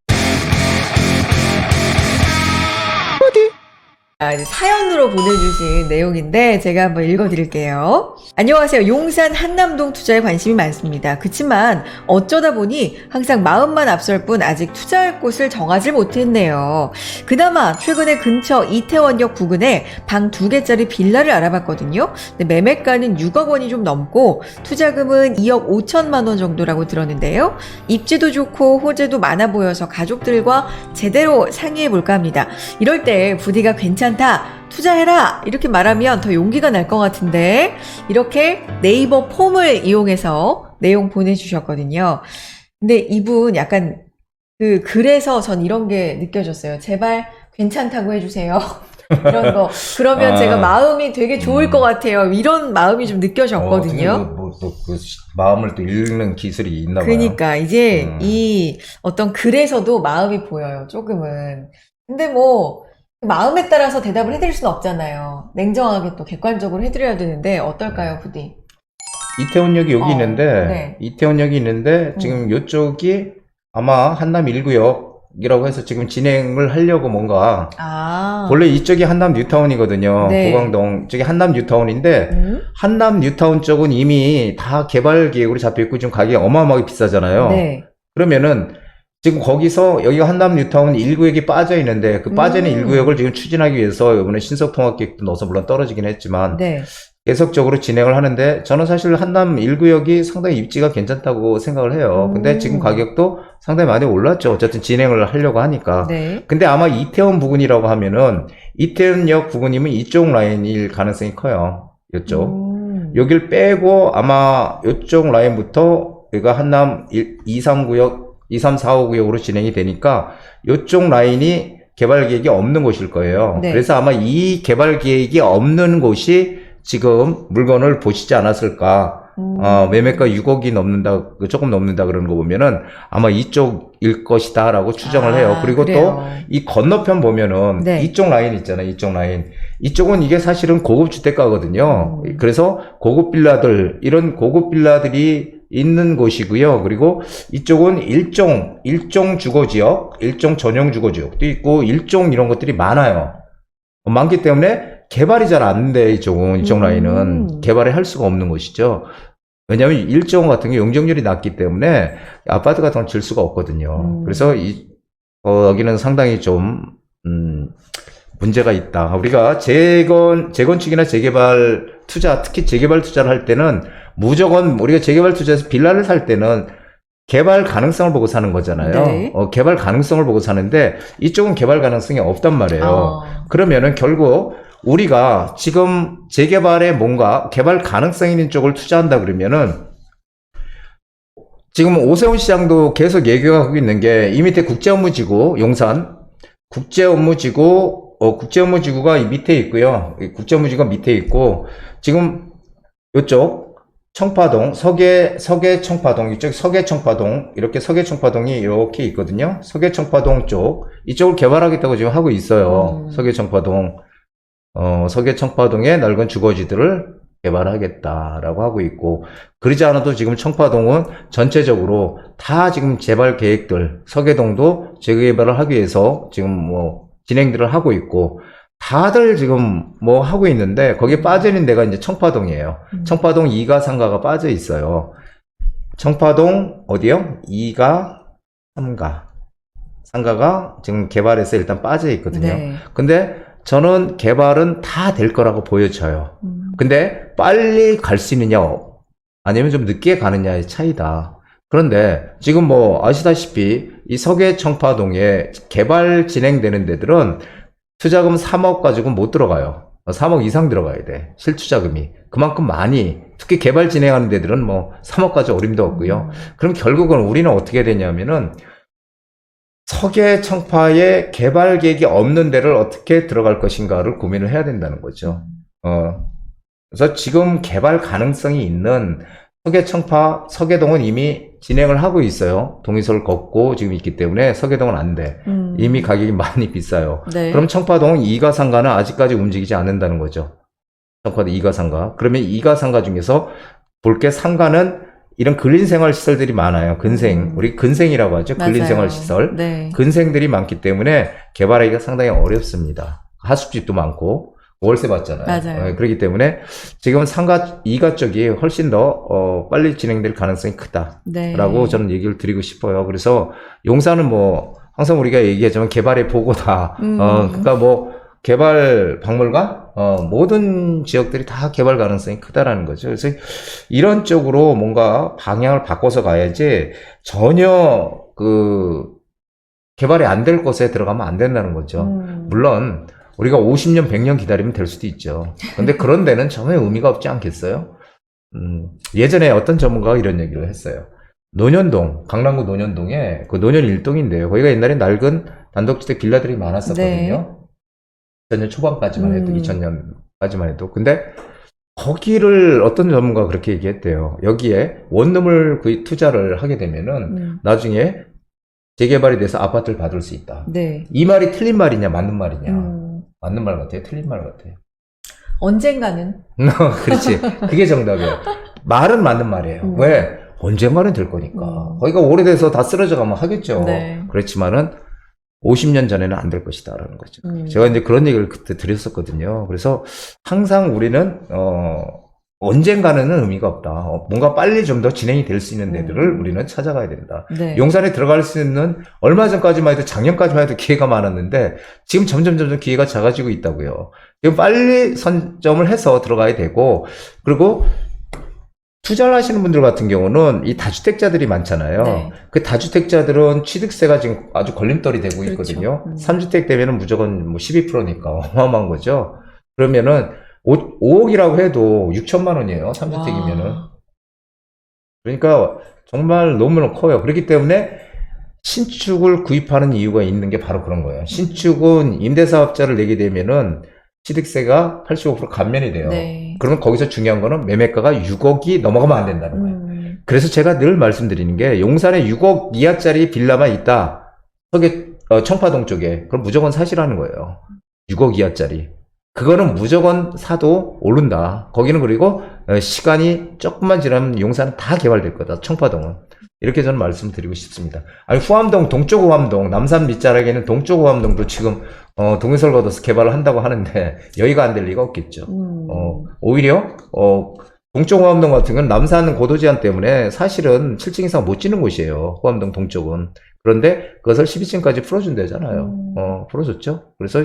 이제 사연으로 보내주신 내용인데 제가 한번 읽어드릴게요. 안녕하세요. 용산 한남동 투자에 관심이 많습니다. 그치만 어쩌다 보니 항상 마음만 앞설 뿐 아직 투자할 곳을 정하지 못했네요. 그나마 최근에 근처 이태원역 부근에 방 2개짜리 빌라를 알아봤거든요. 근데 매매가는 6억 원이 좀 넘고 투자금은 2억 5천만 원 정도라고 들었는데요. 입지도 좋고 호재도 많아 보여서 가족들과 제대로 상의해볼까 합니다. 이럴 때 부디가 괜찮다, 투자해라 이렇게 말하면 더 용기가 날 것 같은데 이렇게 네이버 폼을 이용해서 내용 보내주셨거든요. 근데 이분 약간 그래서 전 이런 게 느껴졌어요. 제발 괜찮다고 해주세요. 이런 거. 그러면 제가 마음이 되게 좋을 것 같아요. 이런 마음이 좀 느껴졌거든요. 그 마음을 또 읽는 기술이 있나 봐요. 그러니까 이제 이 어떤 글에서도 마음이 보여요. 조금은. 근데 뭐 마음에 따라서 대답을 해드릴 수는 없잖아요. 냉정하게 또 객관적으로 해드려야 되는데 어떨까요, 부디? 이태원역이 여기 있는데 네. 이태원역이 있는데 지금 이쪽이 아마 한남 1구역이라고 해서 지금 진행을 하려고 뭔가 원래 이쪽이 한남 뉴타운이거든요. 네. 보광동 쪽이 한남 뉴타운인데 한남 뉴타운 쪽은 이미 다 개발 계획으로 잡혀 있고 지금 가격이 어마어마하게 비싸잖아요. 네. 그러면은 지금 거기서 여기가 한남 뉴타운 1구역이 빠져 있는데 그 빠지는 1구역을 지금 추진하기 위해서 이번에 신속통합계획도 넣어서 물론 떨어지긴 했지만 네. 계속적으로 진행을 하는데 저는 사실 한남 1구역이 상당히 입지가 괜찮다고 생각을 해요. 근데 지금 가격도 상당히 많이 올랐죠. 어쨌든 진행을 하려고 하니까. 네. 근데 아마 이태원 부근이라고 하면은 이태원역 부근이면 이쪽 라인일 가능성이 커요. 이쪽. 여길 빼고 아마 이쪽 라인부터 여기가 한남 2, 3구역 2, 3, 4, 5구역으로 진행이 되니까 이쪽 라인이 개발 계획이 없는 곳일 거예요. 네. 그래서 아마 이 개발 계획이 없는 곳이 지금 물건을 보시지 않았을까. 매매가 6억이 넘는다, 조금 넘는다 그러는 거 보면은 아마 이쪽일 것이다 라고 추정을 해요. 그리고 또 이 건너편 보면은 네. 이쪽 라인 있잖아요. 이쪽 라인. 이쪽은 이게 사실은 고급 주택가거든요. 그래서 고급 빌라들, 이런 고급 빌라들이 있는 곳이고요. 그리고 이쪽은 일종 주거지역, 일종 전용 주거지역도 있고, 일종 이런 것들이 많아요. 많기 때문에 개발이 잘 안 돼, 이쪽 라인은. 개발을 할 수가 없는 곳이죠. 왜냐하면 일종 같은 게 용적률이 낮기 때문에 아파트 같은 건 질 수가 없거든요. 그래서 여기는 상당히 좀, 문제가 있다. 우리가 재건축이나 재개발 투자, 특히 재개발 투자를 할 때는 무조건 우리가 재개발 투자에서 빌라를 살 때는 개발 가능성을 보고 사는 거잖아요. 네. 개발 가능성을 보고 사는데 이쪽은 개발 가능성이 없단 말이에요. 그러면은 결국 우리가 지금 재개발에 뭔가 개발 가능성 있는 쪽을 투자한다 그러면은 지금 오세훈 시장도 계속 얘기가 하고 있는 게 이 밑에 국제업무지구 용산 국제업무지구가 이 밑에 있고요. 국제업무지구가 밑에 있고 지금 이쪽 청파동, 서계 청파동, 이쪽 서계 청파동, 이렇게 서계 청파동이 이렇게 있거든요. 서계 청파동 쪽, 이쪽을 개발하겠다고 지금 하고 있어요. 서계 청파동에 넓은 주거지들을 개발하겠다라고 하고 있고, 그러지 않아도 지금 청파동은 전체적으로 다 지금 재발 계획들, 서계동도 재개발을 하기 위해서 지금 뭐 진행들을 하고 있고, 다들 지금 뭐 하고 있는데, 거기에 빠져 있는 데가 이제 청파동이에요. 청파동 2가 3가가 빠져 있어요. 청파동 어디요? 2가 3가. 3가가 지금 개발해서 일단 빠져 있거든요. 네. 근데 저는 개발은 다 될 거라고 보여져요. 근데 빨리 갈 수 있느냐, 아니면 좀 늦게 가느냐의 차이다. 그런데 지금 뭐 아시다시피 이 서계 청파동에 개발 진행되는 데들은 투자금 3억 가지고 못 들어가요. 3억 이상 들어가야 돼. 실투자금이. 그만큼 많이, 특히 개발 진행하는 데들은 뭐 3억까지 어림도 없고요. 그럼 결국은 우리는 어떻게 되냐면은 서계 청파에 개발 계획이 없는 데를 어떻게 들어갈 것인가를 고민을 해야 된다는 거죠. 그래서 지금 개발 가능성이 있는 서계 청파, 서계동은 이미 진행을 하고 있어요. 동의서를 걷고 지금 있기 때문에 서계동은 안 돼. 이미 가격이 많이 비싸요. 네. 그럼 청파동은 2가 3가는 아직까지 움직이지 않는다는 거죠. 청파동 2가 3가. 그러면 2가 3가 중에서 볼 게 3가는 이런 근린생활시설들이 많아요. 우리 근생이라고 하죠. 맞아요. 근린생활시설. 네. 근생들이 많기 때문에 개발하기가 상당히 어렵습니다. 하숙집도 많고 월세 받잖아요. 맞아요. 그렇기 때문에 지금 3가, 2가 쪽이 훨씬 더 빨리 진행될 가능성이 크다라고 네. 저는 얘기를 드리고 싶어요. 그래서 용산은 뭐 항상 우리가 얘기하지만 개발의 보고다. 그러니까 뭐 개발 박물관, 모든 지역들이 다 개발 가능성이 크다라는 거죠. 그래서 이런 쪽으로 뭔가 방향을 바꿔서 가야지 전혀 개발이 안 될 곳에 들어가면 안 된다는 거죠. 물론 우리가 50년, 100년 기다리면 될 수도 있죠. 근데 그런 데는 전혀 의미가 없지 않겠어요? 예전에 어떤 전문가가 이런 얘기를 했어요. 논현동, 강남구 논현동에 그 논현 1동인데요. 거기가 옛날에 낡은 단독주택 빌라들이 많았었거든요. 2000년 초반까지만 해도, 2000년까지만 해도. 근데 거기를 어떤 전문가가 그렇게 얘기했대요. 여기에 원룸을 투자를 하게 되면은 나중에 재개발이 돼서 아파트를 받을 수 있다. 네. 이 말이 틀린 말이냐, 맞는 말이냐. 맞는 말 같아요? 틀린 말 같아요? 언젠가는. 그렇지. 그게 정답이에요. 말은 맞는 말이에요. 왜? 언젠가는 될 거니까. 거기가 오래돼서 다 쓰러져 가면 하겠죠. 네. 그렇지만은 50년 전에는 안 될 것이다. 라는 거죠. 제가 이제 그런 얘기를 그때 드렸었거든요. 그래서 항상 우리는, 언젠가는 의미가 없다. 뭔가 빨리 좀 더 진행이 될 수 있는 데들을 우리는 찾아가야 된다. 네. 용산에 들어갈 수 있는 얼마 전까지만 해도 작년까지만 해도 기회가 많았는데 지금 점점 기회가 작아지고 있다고요. 지금 빨리 선점을 해서 들어가야 되고, 그리고 투자를 하시는 분들 같은 경우는 이 다주택자들이 많잖아요. 네. 그 다주택자들은 취득세가 지금 아주 걸림돌이 되고 있거든요. 그렇죠. 3주택 되면은 무조건 뭐 12%니까 어마어마한 거죠. 그러면은 5억이라고 해도 6천만 원이에요. 3주택이면은. 그러니까 정말 너무너무 커요. 그렇기 때문에 신축을 구입하는 이유가 있는 게 바로 그런 거예요. 신축은 임대사업자를 내게 되면은 취득세가 85% 감면이 돼요. 네. 그러면 거기서 중요한 거는 매매가가 6억이 넘어가면 안 된다는 거예요. 그래서 제가 늘 말씀드리는 게 용산에 6억 이하짜리 빌라만 있다. 청파동 쪽에. 그럼 무조건 사시라는 거예요. 6억 이하짜리. 그거는 무조건 사도 오른다. 거기는 그리고 시간이 조금만 지나면 용산은 다 개발될 거다. 청파동은. 이렇게 저는 말씀드리고 싶습니다. 아니, 후암동, 동쪽 후암동, 남산 밑자락에는 동쪽 후암동도 지금 동의서를 걷어서 개발을 한다고 하는데 여기가 안 될 리가 없겠죠. 오히려 동쪽 후암동 같은 건 남산 고도 제한 때문에 사실은 7층 이상 못 지는 곳이에요. 후암동 동쪽은. 그런데 그것을 12층까지 풀어준대잖아요. 풀어줬죠. 그래서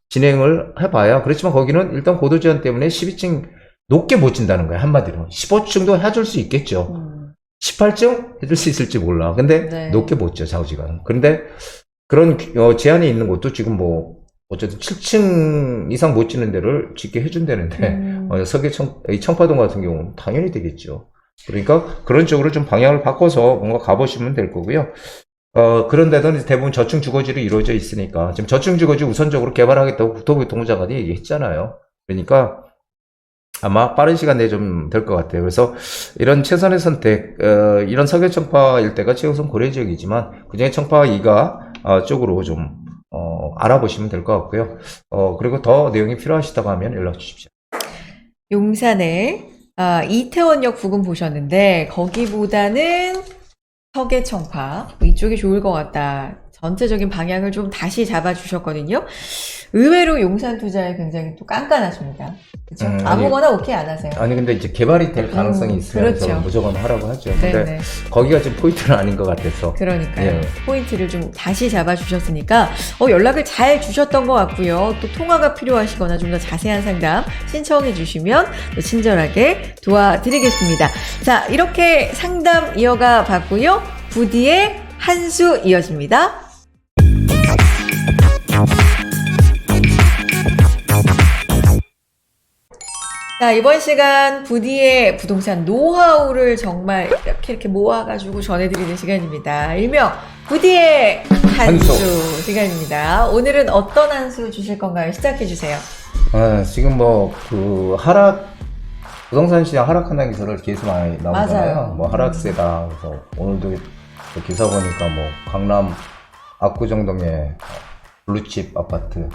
진행을 해봐야. 그렇지만 거기는 일단 고도 제한 때문에 12층 높게 못 진다는 거예요. 한마디로. 15층도 해줄 수 있겠죠. 18층 해줄 수 있을지 몰라. 근데 네. 높게 못 져, 좌우지간. 그런데 그런 제한이 있는 곳도 지금 뭐 어쨌든 7층 이상 못 지는 데를 짓게 해준다는데 청파동 같은 경우는 당연히 되겠죠. 그러니까 그런 쪽으로 좀 방향을 바꿔서 뭔가 가보시면 될 거고요. 그런 데는 대부분 저층 주거지로 이루어져 있으니까 지금 저층 주거지 우선적으로 개발하겠다고 국토부 장관이 얘기했잖아요. 그러니까 아마 빠른 시간 내에 좀 될 것 같아요. 그래서 이런 최선의 선택, 이런 서계 청파 일대가 최우선 고려 지역이지만 그중에 청파 2가 쪽으로 좀 알아보시면 될 것 같고요. 그리고 더 내용이 필요하시다고 하면 연락 주십시오. 용산에 이태원역 부근 보셨는데 거기보다는 서계청파 이쪽이 좋을 것 같다. 전체적인 방향을 좀 다시 잡아주셨거든요. 의외로 용산 투자에 굉장히 또 깐깐하십니다. 그렇죠? 아니, 아무거나 오케이 안 하세요. 아니 근데 이제 개발이 될 가능성이 있으면 그렇죠. 저는 무조건 하라고 하죠. 근데 네네. 거기가 지금 포인트는 아닌 것 같아서. 그러니까요. 예. 포인트를 좀 다시 잡아주셨으니까 연락을 잘 주셨던 것 같고요. 또 통화가 필요하시거나 좀 더 자세한 상담 신청해 주시면 또 친절하게 도와드리겠습니다. 자, 이렇게 상담 이어가 봤고요. 부디의 한 수 이어집니다. 자, 이번 시간 부디의 부동산 노하우를 정말 이렇게 모아가지고 전해드리는 시간입니다. 일명 부디의 한 수 시간입니다. 오늘은 어떤 한 수 주실 건가요? 시작해주세요. 지금 뭐 그 부동산 시장 하락한다는 기사를 계속 많이 나오잖아요. 맞아요. 뭐 하락세다. 그래서 오늘도 그 기사 보니까 뭐 강남 압구정동에 블루칩 아파트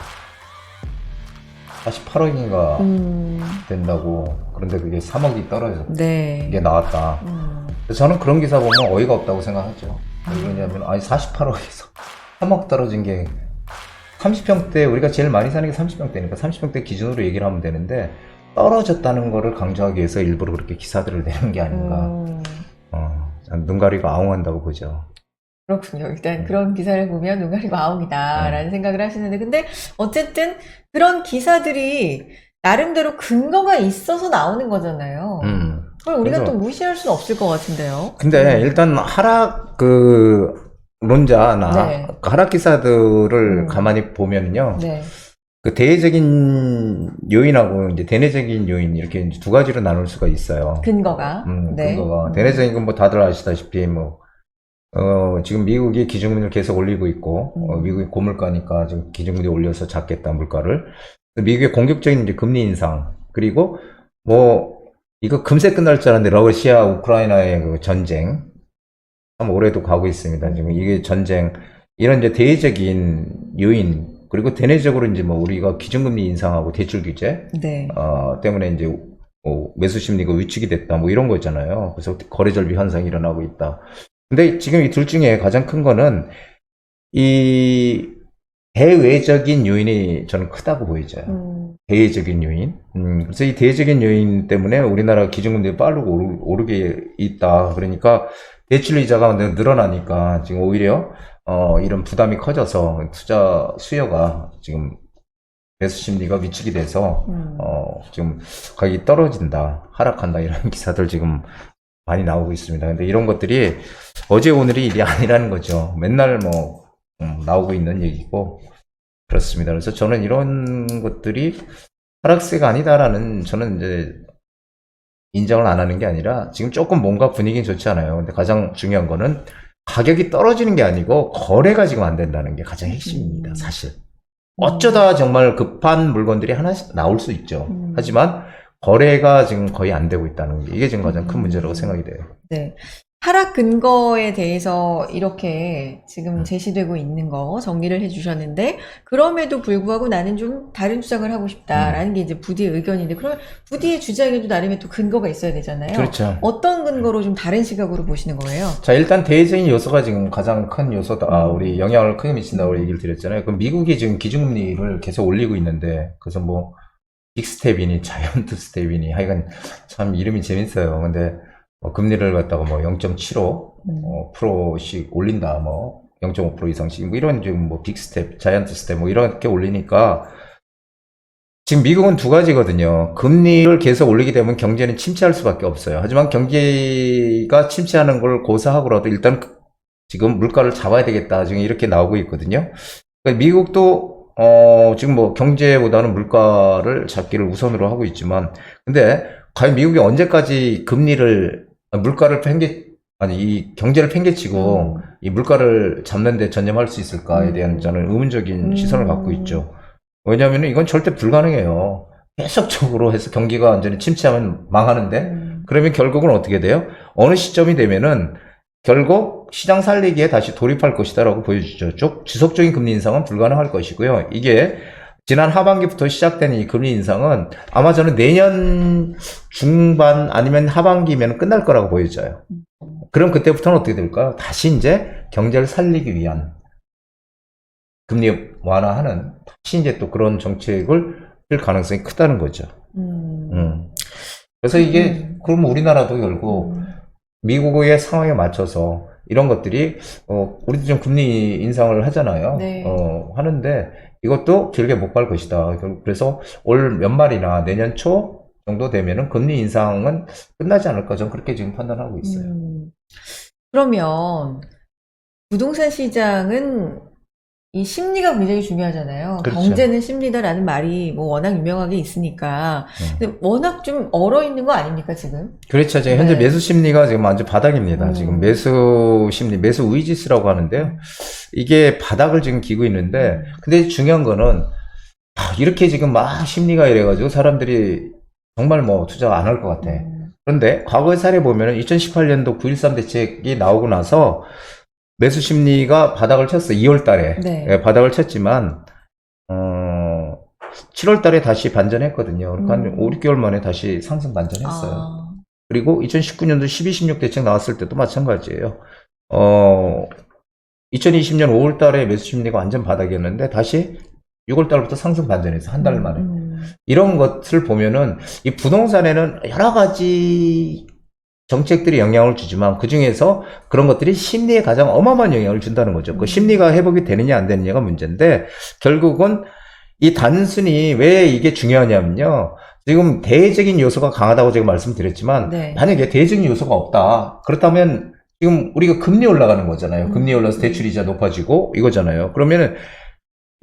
48억인가 된다고. 그런데 그게 3억이 떨어져서 네. 이게 나왔다. 그래서 저는 그런 기사 보면 어이가 없다고 생각하죠. 왜냐면 아니 48억에서 3억 떨어진 게 30평대, 우리가 제일 많이 사는 게 30평대니까 30평대 기준으로 얘기를 하면 되는데 떨어졌다는 거를 강조하기 위해서 일부러 그렇게 기사들을 내는 게 아닌가. 눈 가리고 아웅한다고 보죠. 그렇군요. 일단 그런 기사를 보면 눈 가리고 아웅이다라는 생각을 하시는데, 근데 어쨌든 그런 기사들이 나름대로 근거가 있어서 나오는 거잖아요. 그걸 우리가 그래서- 또 무시할 수는 없을 것 같은데요. 근데 일단 하락 론자나 네. 하락 기사들을 가만히 보면요. 네. 그 대외적인 요인하고 이제 대내적인 요인 이렇게 이제 두 가지로 나눌 수가 있어요. 근거가. 네. 근거가 대내적인 건 뭐 다들 아시다시피 뭐 지금 미국이 기준금리를 계속 올리고 있고 미국이 고물가니까 지금 기준금리 올려서 잡겠다 물가를. 미국의 공격적인 이제 금리 인상, 그리고 뭐 이거 금세 끝날 줄 알았는데 러시아 우크라이나의 그 전쟁 참 올해도 가고 있습니다. 지금 이게 전쟁 이런 이제 대외적인 요인, 그리고 대내적으로 이제 뭐 우리가 기준금리 인상하고 대출 규제 네. 때문에 이제 매수 심리가 위축이 됐다 뭐 이런 거 있잖아요. 그래서 거래절비 현상이 일어나고 있다. 근데 지금 이 둘 중에 가장 큰 거는 이 대외적인 요인이 저는 크다고 보이죠. 대외적인 요인. 그래서 이 대외적인 요인 때문에 우리나라 기준금리가 빠르고 오르게 있다. 그러니까 대출 이자가 늘어나니까 지금 오히려 이런 부담이 커져서 투자 수요가 지금 매수 심리가 위축이 돼서 지금 가격이 떨어진다, 하락한다 이런 기사들 지금 많이 나오고 있습니다. 근데 이런 것들이 어제 오늘이 일이 아니라는 거죠. 맨날 뭐 나오고 있는 얘기고 그렇습니다. 그래서 저는 이런 것들이 하락세가 아니다라는, 저는 이제 인정을 안 하는 게 아니라 지금 조금 뭔가 분위기는 좋지 않아요. 근데 가장 중요한 거는 가격이 떨어지는 게 아니고 거래가 지금 안 된다는 게 가장 핵심입니다. 사실 어쩌다 정말 급한 물건들이 하나씩 나올 수 있죠. 하지만 거래가 지금 거의 안 되고 있다는 게, 이게 지금 가장 큰 문제라고 생각이 돼요. 네. 하락 근거에 대해서 이렇게 지금 제시되고 있는 거 정리를 해주셨는데, 그럼에도 불구하고 나는 좀 다른 주장을 하고 싶다라는 게 이제 부디의 의견인데, 그러면 부디의 주장에도 나름의 또 근거가 있어야 되잖아요. 그렇죠. 어떤 근거로 좀 다른 시각으로 보시는 거예요? 자, 일단 대외적인 요소가 지금 가장 큰 요소다. 우리 영향을 크게 미친다고 얘기를 드렸잖아요. 그럼 미국이 지금 기준금리를 계속 올리고 있는데, 그래서 뭐 빅스텝이니 자이언트 스텝이니 하여간 참 이름이 재밌어요. 근데 금리를 갖다가 뭐 0.75%씩 올린다, 뭐 0.5% 이상씩, 뭐 이런 지금 뭐 빅스텝, 자이언트 스텝 뭐 이렇게 올리니까 지금 미국은 두 가지거든요. 금리를 계속 올리게 되면 경제는 침체할 수밖에 없어요. 하지만 경제가 침체하는 걸 고사하고라도 일단 지금 물가를 잡아야 되겠다, 지금 이렇게 나오고 있거든요. 그러니까 미국도 지금 뭐 경제보다는 물가를 잡기를 우선으로 하고 있지만, 근데 과연 미국이 언제까지 물가를 이 경제를 팽개치고 이 물가를 잡는데 전념할 수 있을까에 대한 저는 의문적인 시선을 갖고 있죠. 왜냐하면 이건 절대 불가능해요. 계속적으로 해서 경기가 완전히 침체하면 망하는데, 그러면 결국은 어떻게 돼요? 어느 시점이 되면은 결국 시장 살리기에 다시 돌입할 것이다라고 보여주죠. 지속적인 금리 인상은 불가능할 것이고요. 이게 지난 하반기부터 시작된 이 금리 인상은 아마 저는 내년 중반 아니면 하반기면 끝날 거라고 보여져요. 그럼 그때부터는 어떻게 될까요? 다시 이제 경제를 살리기 위한 금리 완화하는 다시 이제 또 그런 정책을 할 가능성이 크다는 거죠. 그래서 이게 그럼 우리나라도 결국 미국의 상황에 맞춰서 이런 것들이 우리도 좀 금리 인상을 하잖아요. 네. 하는데 이것도 길게 못 갈 것이다. 그래서 올 연말이나 내년 초 정도 되면은 금리 인상은 끝나지 않을까 저는 그렇게 지금 판단하고 있어요. 그러면 부동산 시장은 이 심리가 굉장히 중요하잖아요. 그렇죠. 경제는 심리다라는 말이 뭐 워낙 유명하게 있으니까. 근데 워낙 좀 얼어 있는 거 아닙니까, 지금? 그렇죠. 지금 현재 네. 매수 심리가 지금 완전 바닥입니다. 지금 매수 심리, 매수 의지수라고 하는데요. 이게 바닥을 지금 기고 있는데, 근데 중요한 거는 이렇게 지금 막 심리가 이래가지고 사람들이 정말 뭐 투자 안 할 것 같아. 그런데 과거의 사례 보면은 2018년도 9.13 대책이 나오고 나서 매수 심리가 바닥을 쳤어요. 2월 달에. 네. 예, 바닥을 쳤지만, 7월 달에 다시 반전했거든요. 그러니까 한 5, 6개월 만에 다시 상승 반전했어요. 그리고 2019년도 12, 16 대책 나왔을 때도 마찬가지예요. 2020년 5월 달에 매수 심리가 완전 바닥이었는데 다시 6월 달부터 상승 반전했어요. 한 달 만에. 이런 것을 보면은 이 부동산에는 여러 가지 정책들이 영향을 주지만 그 중에서 그런 것들이 심리에 가장 어마어마한 영향을 준다는 거죠. 그 심리가 회복이 되느냐 안 되느냐가 문제인데 결국은 이 단순히 왜 이게 중요하냐면요. 지금 대외적인 요소가 강하다고 제가 말씀드렸지만 네. 만약에 대외적인 요소가 없다. 그렇다면 지금 우리가 금리 올라가는 거잖아요. 금리 올라서 대출이자 높아지고 이거잖아요. 그러면은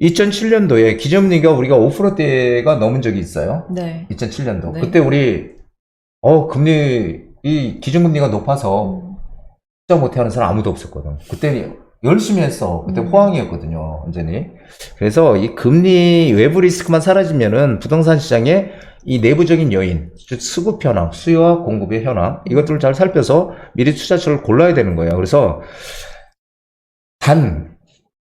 2007년도에 기준금리가 우리가 5%대가 넘은 적이 있어요. 네. 2007년도. 네. 그때 우리 이 기준금리가 높아서 투자 못해 하는 사람 아무도 없었거든. 그때 열심히 했어. 그때 호황이었거든요, 완전히. 그래서 이 금리 외부 리스크만 사라지면은 부동산 시장에 이 내부적인 요인, 즉 수급 현황, 수요와 공급의 현황, 이것들을 잘 살펴서 미리 투자처를 골라야 되는 거예요. 그래서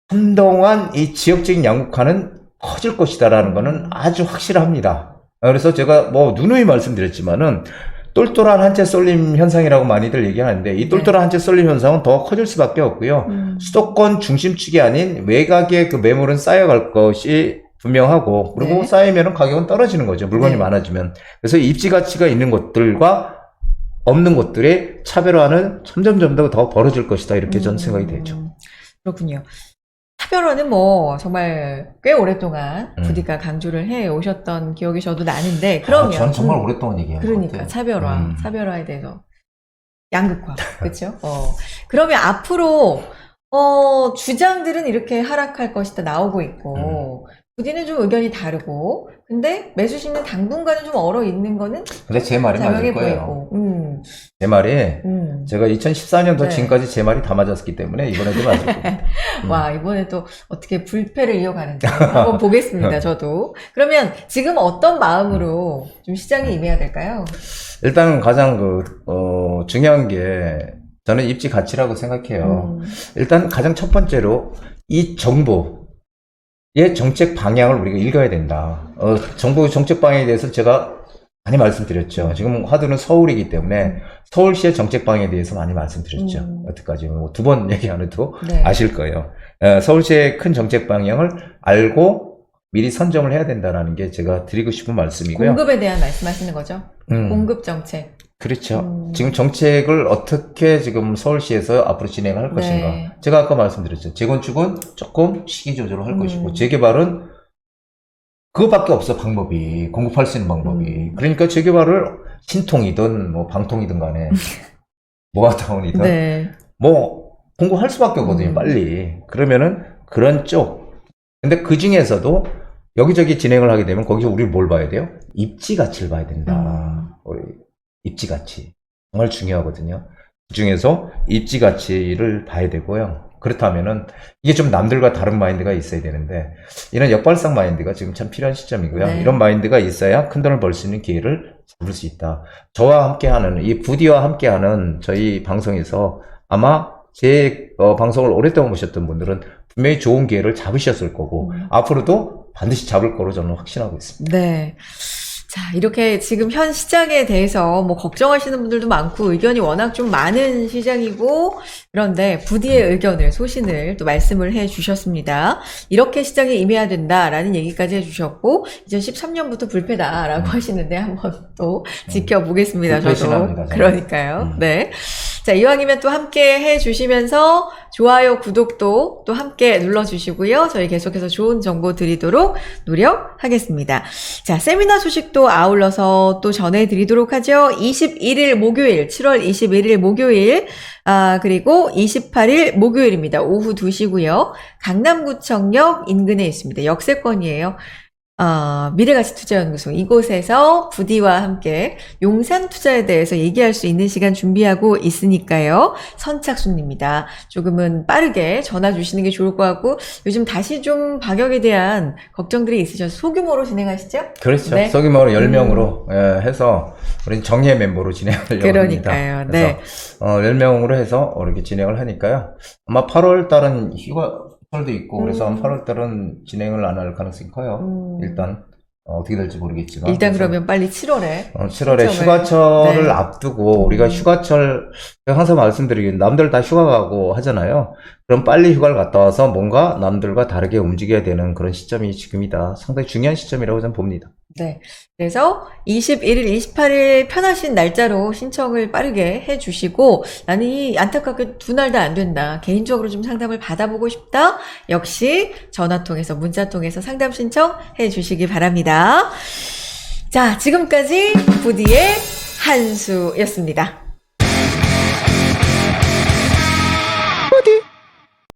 한동안 이 지역적인 양극화는 커질 것이다라는 거는 아주 확실합니다. 그래서 제가 뭐 누누이 말씀드렸지만은 똘똘한 한 채 쏠림 현상이라고 많이들 얘기하는데 이 똘똘한 한 채 쏠림 현상은 더 커질 수밖에 없고요. 수도권 중심축이 아닌 외곽의 그 매물은 쌓여갈 것이 분명하고 그리고 네. 쌓이면 가격은 떨어지는 거죠. 물건이 네. 많아지면. 그래서 입지 가치가 있는 곳들과 없는 곳들의 차별화는 점점 더 벌어질 것이다. 이렇게 저는 생각이 되죠. 그렇군요. 차별화는 뭐 정말 꽤 오랫동안 부디가 강조를 해 오셨던 기억이 저도 나는데 그러면 전 정말 오랫동안 얘기한 것 그러니까 같아요. 차별화에 대해서 양극화 그렇죠? 그러면 앞으로 주장들은 이렇게 하락할 것이다 나오고 있고 부디는 좀 의견이 다르고 근데 매수 심리는 당분간은 좀 얼어 있는 거는 근데 제 말이 맞을 자명해 거예요. 보이고 제 말이 제가 2014년도 네. 지금까지 제 말이 다 맞았기 때문에 이번에도 맞을 겁니다. 와, 이번에 또 어떻게 불패를 이어가는지 한번 보겠습니다, 저도. 그러면 지금 어떤 마음으로 좀 시장에 임해야 될까요? 일단 가장 중요한 게 저는 입지 가치라고 생각해요. 일단 가장 첫 번째로 이 정부의 정책 방향을 우리가 읽어야 된다. 정부 정책 방향에 대해서 제가 많이 말씀드렸죠. 지금 화두는 서울이기 때문에 서울시의 정책 방향에 대해서 많이 말씀드렸죠. 여태까지 뭐 2번 얘기 안 해도 네. 아실 거예요. 서울시의 큰 정책 방향을 알고 미리 선점을 해야 된다는 게 제가 드리고 싶은 말씀이고요. 공급에 대한 말씀하시는 거죠? 공급 정책. 그렇죠. 지금 정책을 어떻게 지금 서울시에서 앞으로 진행할 네. 것인가. 제가 아까 말씀드렸죠. 재건축은 조금 시기 조절을 할 것이고 재개발은 그거밖에 없어 방법이. 공급할 수 있는 방법이. 그러니까 재개발을 신통이든 뭐 방통이든 간에 모아타운이든 네. 뭐 공급할 수밖에 없거든요. 빨리. 그러면은 그런 쪽. 근데 그 중에서도 여기저기 진행을 하게 되면 거기서 우리 뭘 봐야 돼요? 입지 가치를 봐야 된다. 우리 입지 가치. 정말 중요하거든요. 그 중에서 입지 가치를 봐야 되고요. 그렇다면은 이게 좀 남들과 다른 마인드가 있어야 되는데 이런 역발상 마인드가 지금 참 필요한 시점이고요. 네. 이런 마인드가 있어야 큰 돈을 벌 수 있는 기회를 잡을 수 있다. 저와 함께하는 이 부디와 함께하는 저희 방송에서 아마 제 방송을 오랫동안 보셨던 분들은 분명히 좋은 기회를 잡으셨을 거고 앞으로도 반드시 잡을 거로 저는 확신하고 있습니다. 네. 자, 이렇게 지금 현 시장에 대해서 뭐 걱정하시는 분들도 많고 의견이 워낙 좀 많은 시장이고 그런데 부디의 의견을 소신을 또 말씀을 해 주셨습니다. 이렇게 시장에 임해야 된다라는 얘기까지 해 주셨고 2013년부터 불패다라고 하시는데 한번 또 지켜보겠습니다. 저도. 불패신합니다, 저는. 그러니까요. 네. 자, 이왕이면 또 함께 해 주시면서 좋아요, 구독도 또 함께 눌러주시고요. 저희 계속해서 좋은 정보 드리도록 노력하겠습니다. 자, 세미나 소식도 아울러서 또 전해드리도록 하죠. 21일 목요일, 7월 21일 목요일, 그리고 28일 목요일입니다. 오후 2시고요. 강남구청역 인근에 있습니다. 역세권이에요. 미래가치투자연구소 이곳에서 부디와 함께 용산 투자에 대해서 얘기할 수 있는 시간 준비하고 있으니까요. 선착순입니다. 조금은 빠르게 전화 주시는 게 좋을 것 같고 요즘 다시 좀 방역에 대한 걱정들이 있으셔서 소규모로 진행하시죠? 그렇죠. 네. 소규모로 10명으로 해서 우리 정예 멤버로 진행하려고 그러니까요. 합니다. 네. 그래서 10명으로 해서 이렇게 진행을 하니까요. 아마 8월 달은 휴가철도 있고 그래서 8월 달은 진행을 안 할 가능성이 커요. 일단 어떻게 될지 모르겠지만 일단 그래서 그러면 빨리 7월에 7월에 신청을. 휴가철을 네. 앞두고 우리가 휴가철 제가 항상 말씀드리긴 남들 다 휴가 가고 하잖아요. 그럼 빨리 휴가를 갔다 와서 뭔가 남들과 다르게 움직여야 되는 그런 시점이 지금이다. 상당히 중요한 시점이라고 저는 봅니다. 네. 그래서 21일, 28일 편하신 날짜로 신청을 빠르게 해주시고 나는 이 안타깝게 두 날 다 안 된다. 개인적으로 좀 상담을 받아보고 싶다. 역시 전화 통해서 문자 통해서 상담 신청해 주시기 바랍니다. 자, 지금까지 부디의 한수였습니다.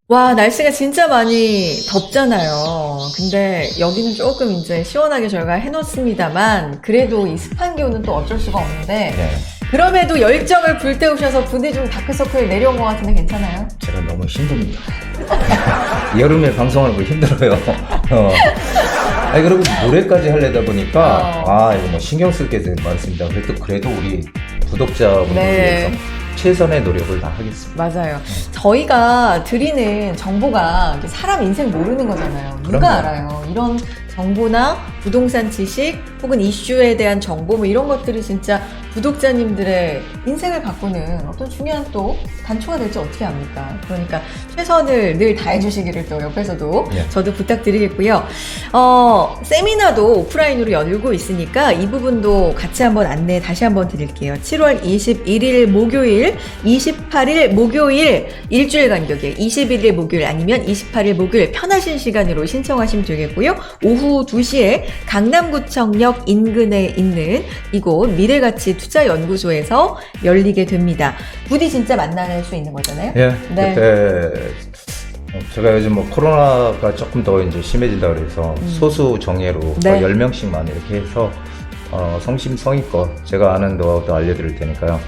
와, 날씨가 진짜 많이 덥잖아요. 근데 여기는 조금 이제 시원하게 저희가 해놓습니다만, 그래도 이 습한 기온은 또 어쩔 수가 없는데, 네. 그럼에도 열정을 불태우셔서 부디 좀 다크서클 내려온 것 같은데 괜찮아요? 제가 너무 힘듭니다. 여름에 방송하는 거 힘들어요. 아니, 그리고 노래까지 하려다 보니까, 이거 뭐 신경 쓸 게 많습니다. 그래도 우리 구독자분들 네. 위해서 최선의 노력을 다 하겠습니다. 맞아요. 저희가 드리는 정보가 이렇게 사람 인생 모르는 거잖아요. 누가 그럼요. 알아요? 이런 정보나 부동산 지식 혹은 이슈에 대한 정보 뭐 이런 것들이 진짜 구독자님들의 인생을 바꾸는 어떤 중요한 또 단초가 될지 어떻게 압니까? 그러니까 최선을 늘 다해주시기를 또 옆에서도 예. 저도 부탁드리겠고요. 세미나도 오프라인으로 열고 있으니까 이 부분도 같이 한번 안내 다시 한번 드릴게요. 7월 21일 목요일, 28일 목요일 일주일 간격에 21일 목요일 아니면 28일 목요일 편하신 시간으로 신청하시면 되겠고요. 오후 2시에 강남구청역 인근에 있는 이곳 미래가치 투자연구소에서 열리게 됩니다. 부디 진짜 만날 수 있는 거잖아요. 예, 네. 그때 제가 요즘 뭐 코로나가 조금 더 이제 심해진다 그래서 소수 정예로 네. 10명씩만 이렇게 해서 성심성의껏 제가 아는 노하우도 알려드릴 테니까요.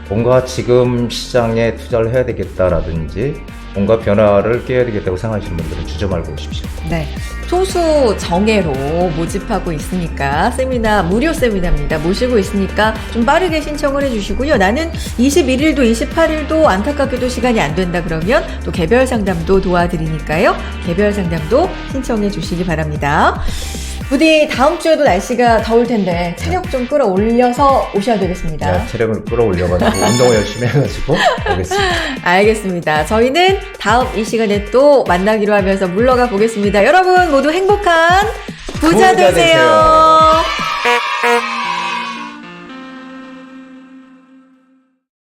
뭔가 지금 시장에 투자를 해야 되겠다라든지 뭔가 변화를 깨야 되겠다고 생각하시는 분들은 주저 말고 오십시오. 네. 소수 정예로 모집하고 있으니까 세미나, 무료 세미나입니다. 모시고 있으니까 좀 빠르게 신청을 해주시고요. 나는 21일도 28일도 안타깝게도 시간이 안 된다 그러면 또 개별 상담도 도와드리니까요. 개별 상담도 신청해 주시기 바랍니다. 부디 다음 주에도 날씨가 더울 텐데 체력 좀 끌어올려서 오셔야 되겠습니다. 네, 체력을 끌어올려가지고 운동을 열심히 해가지고 오겠습니다. 알겠습니다. 저희는 다음 이 시간에 또 만나기로 하면서 물러가 보겠습니다. 여러분 모두 행복한 부자 부자 되세요. 되세요.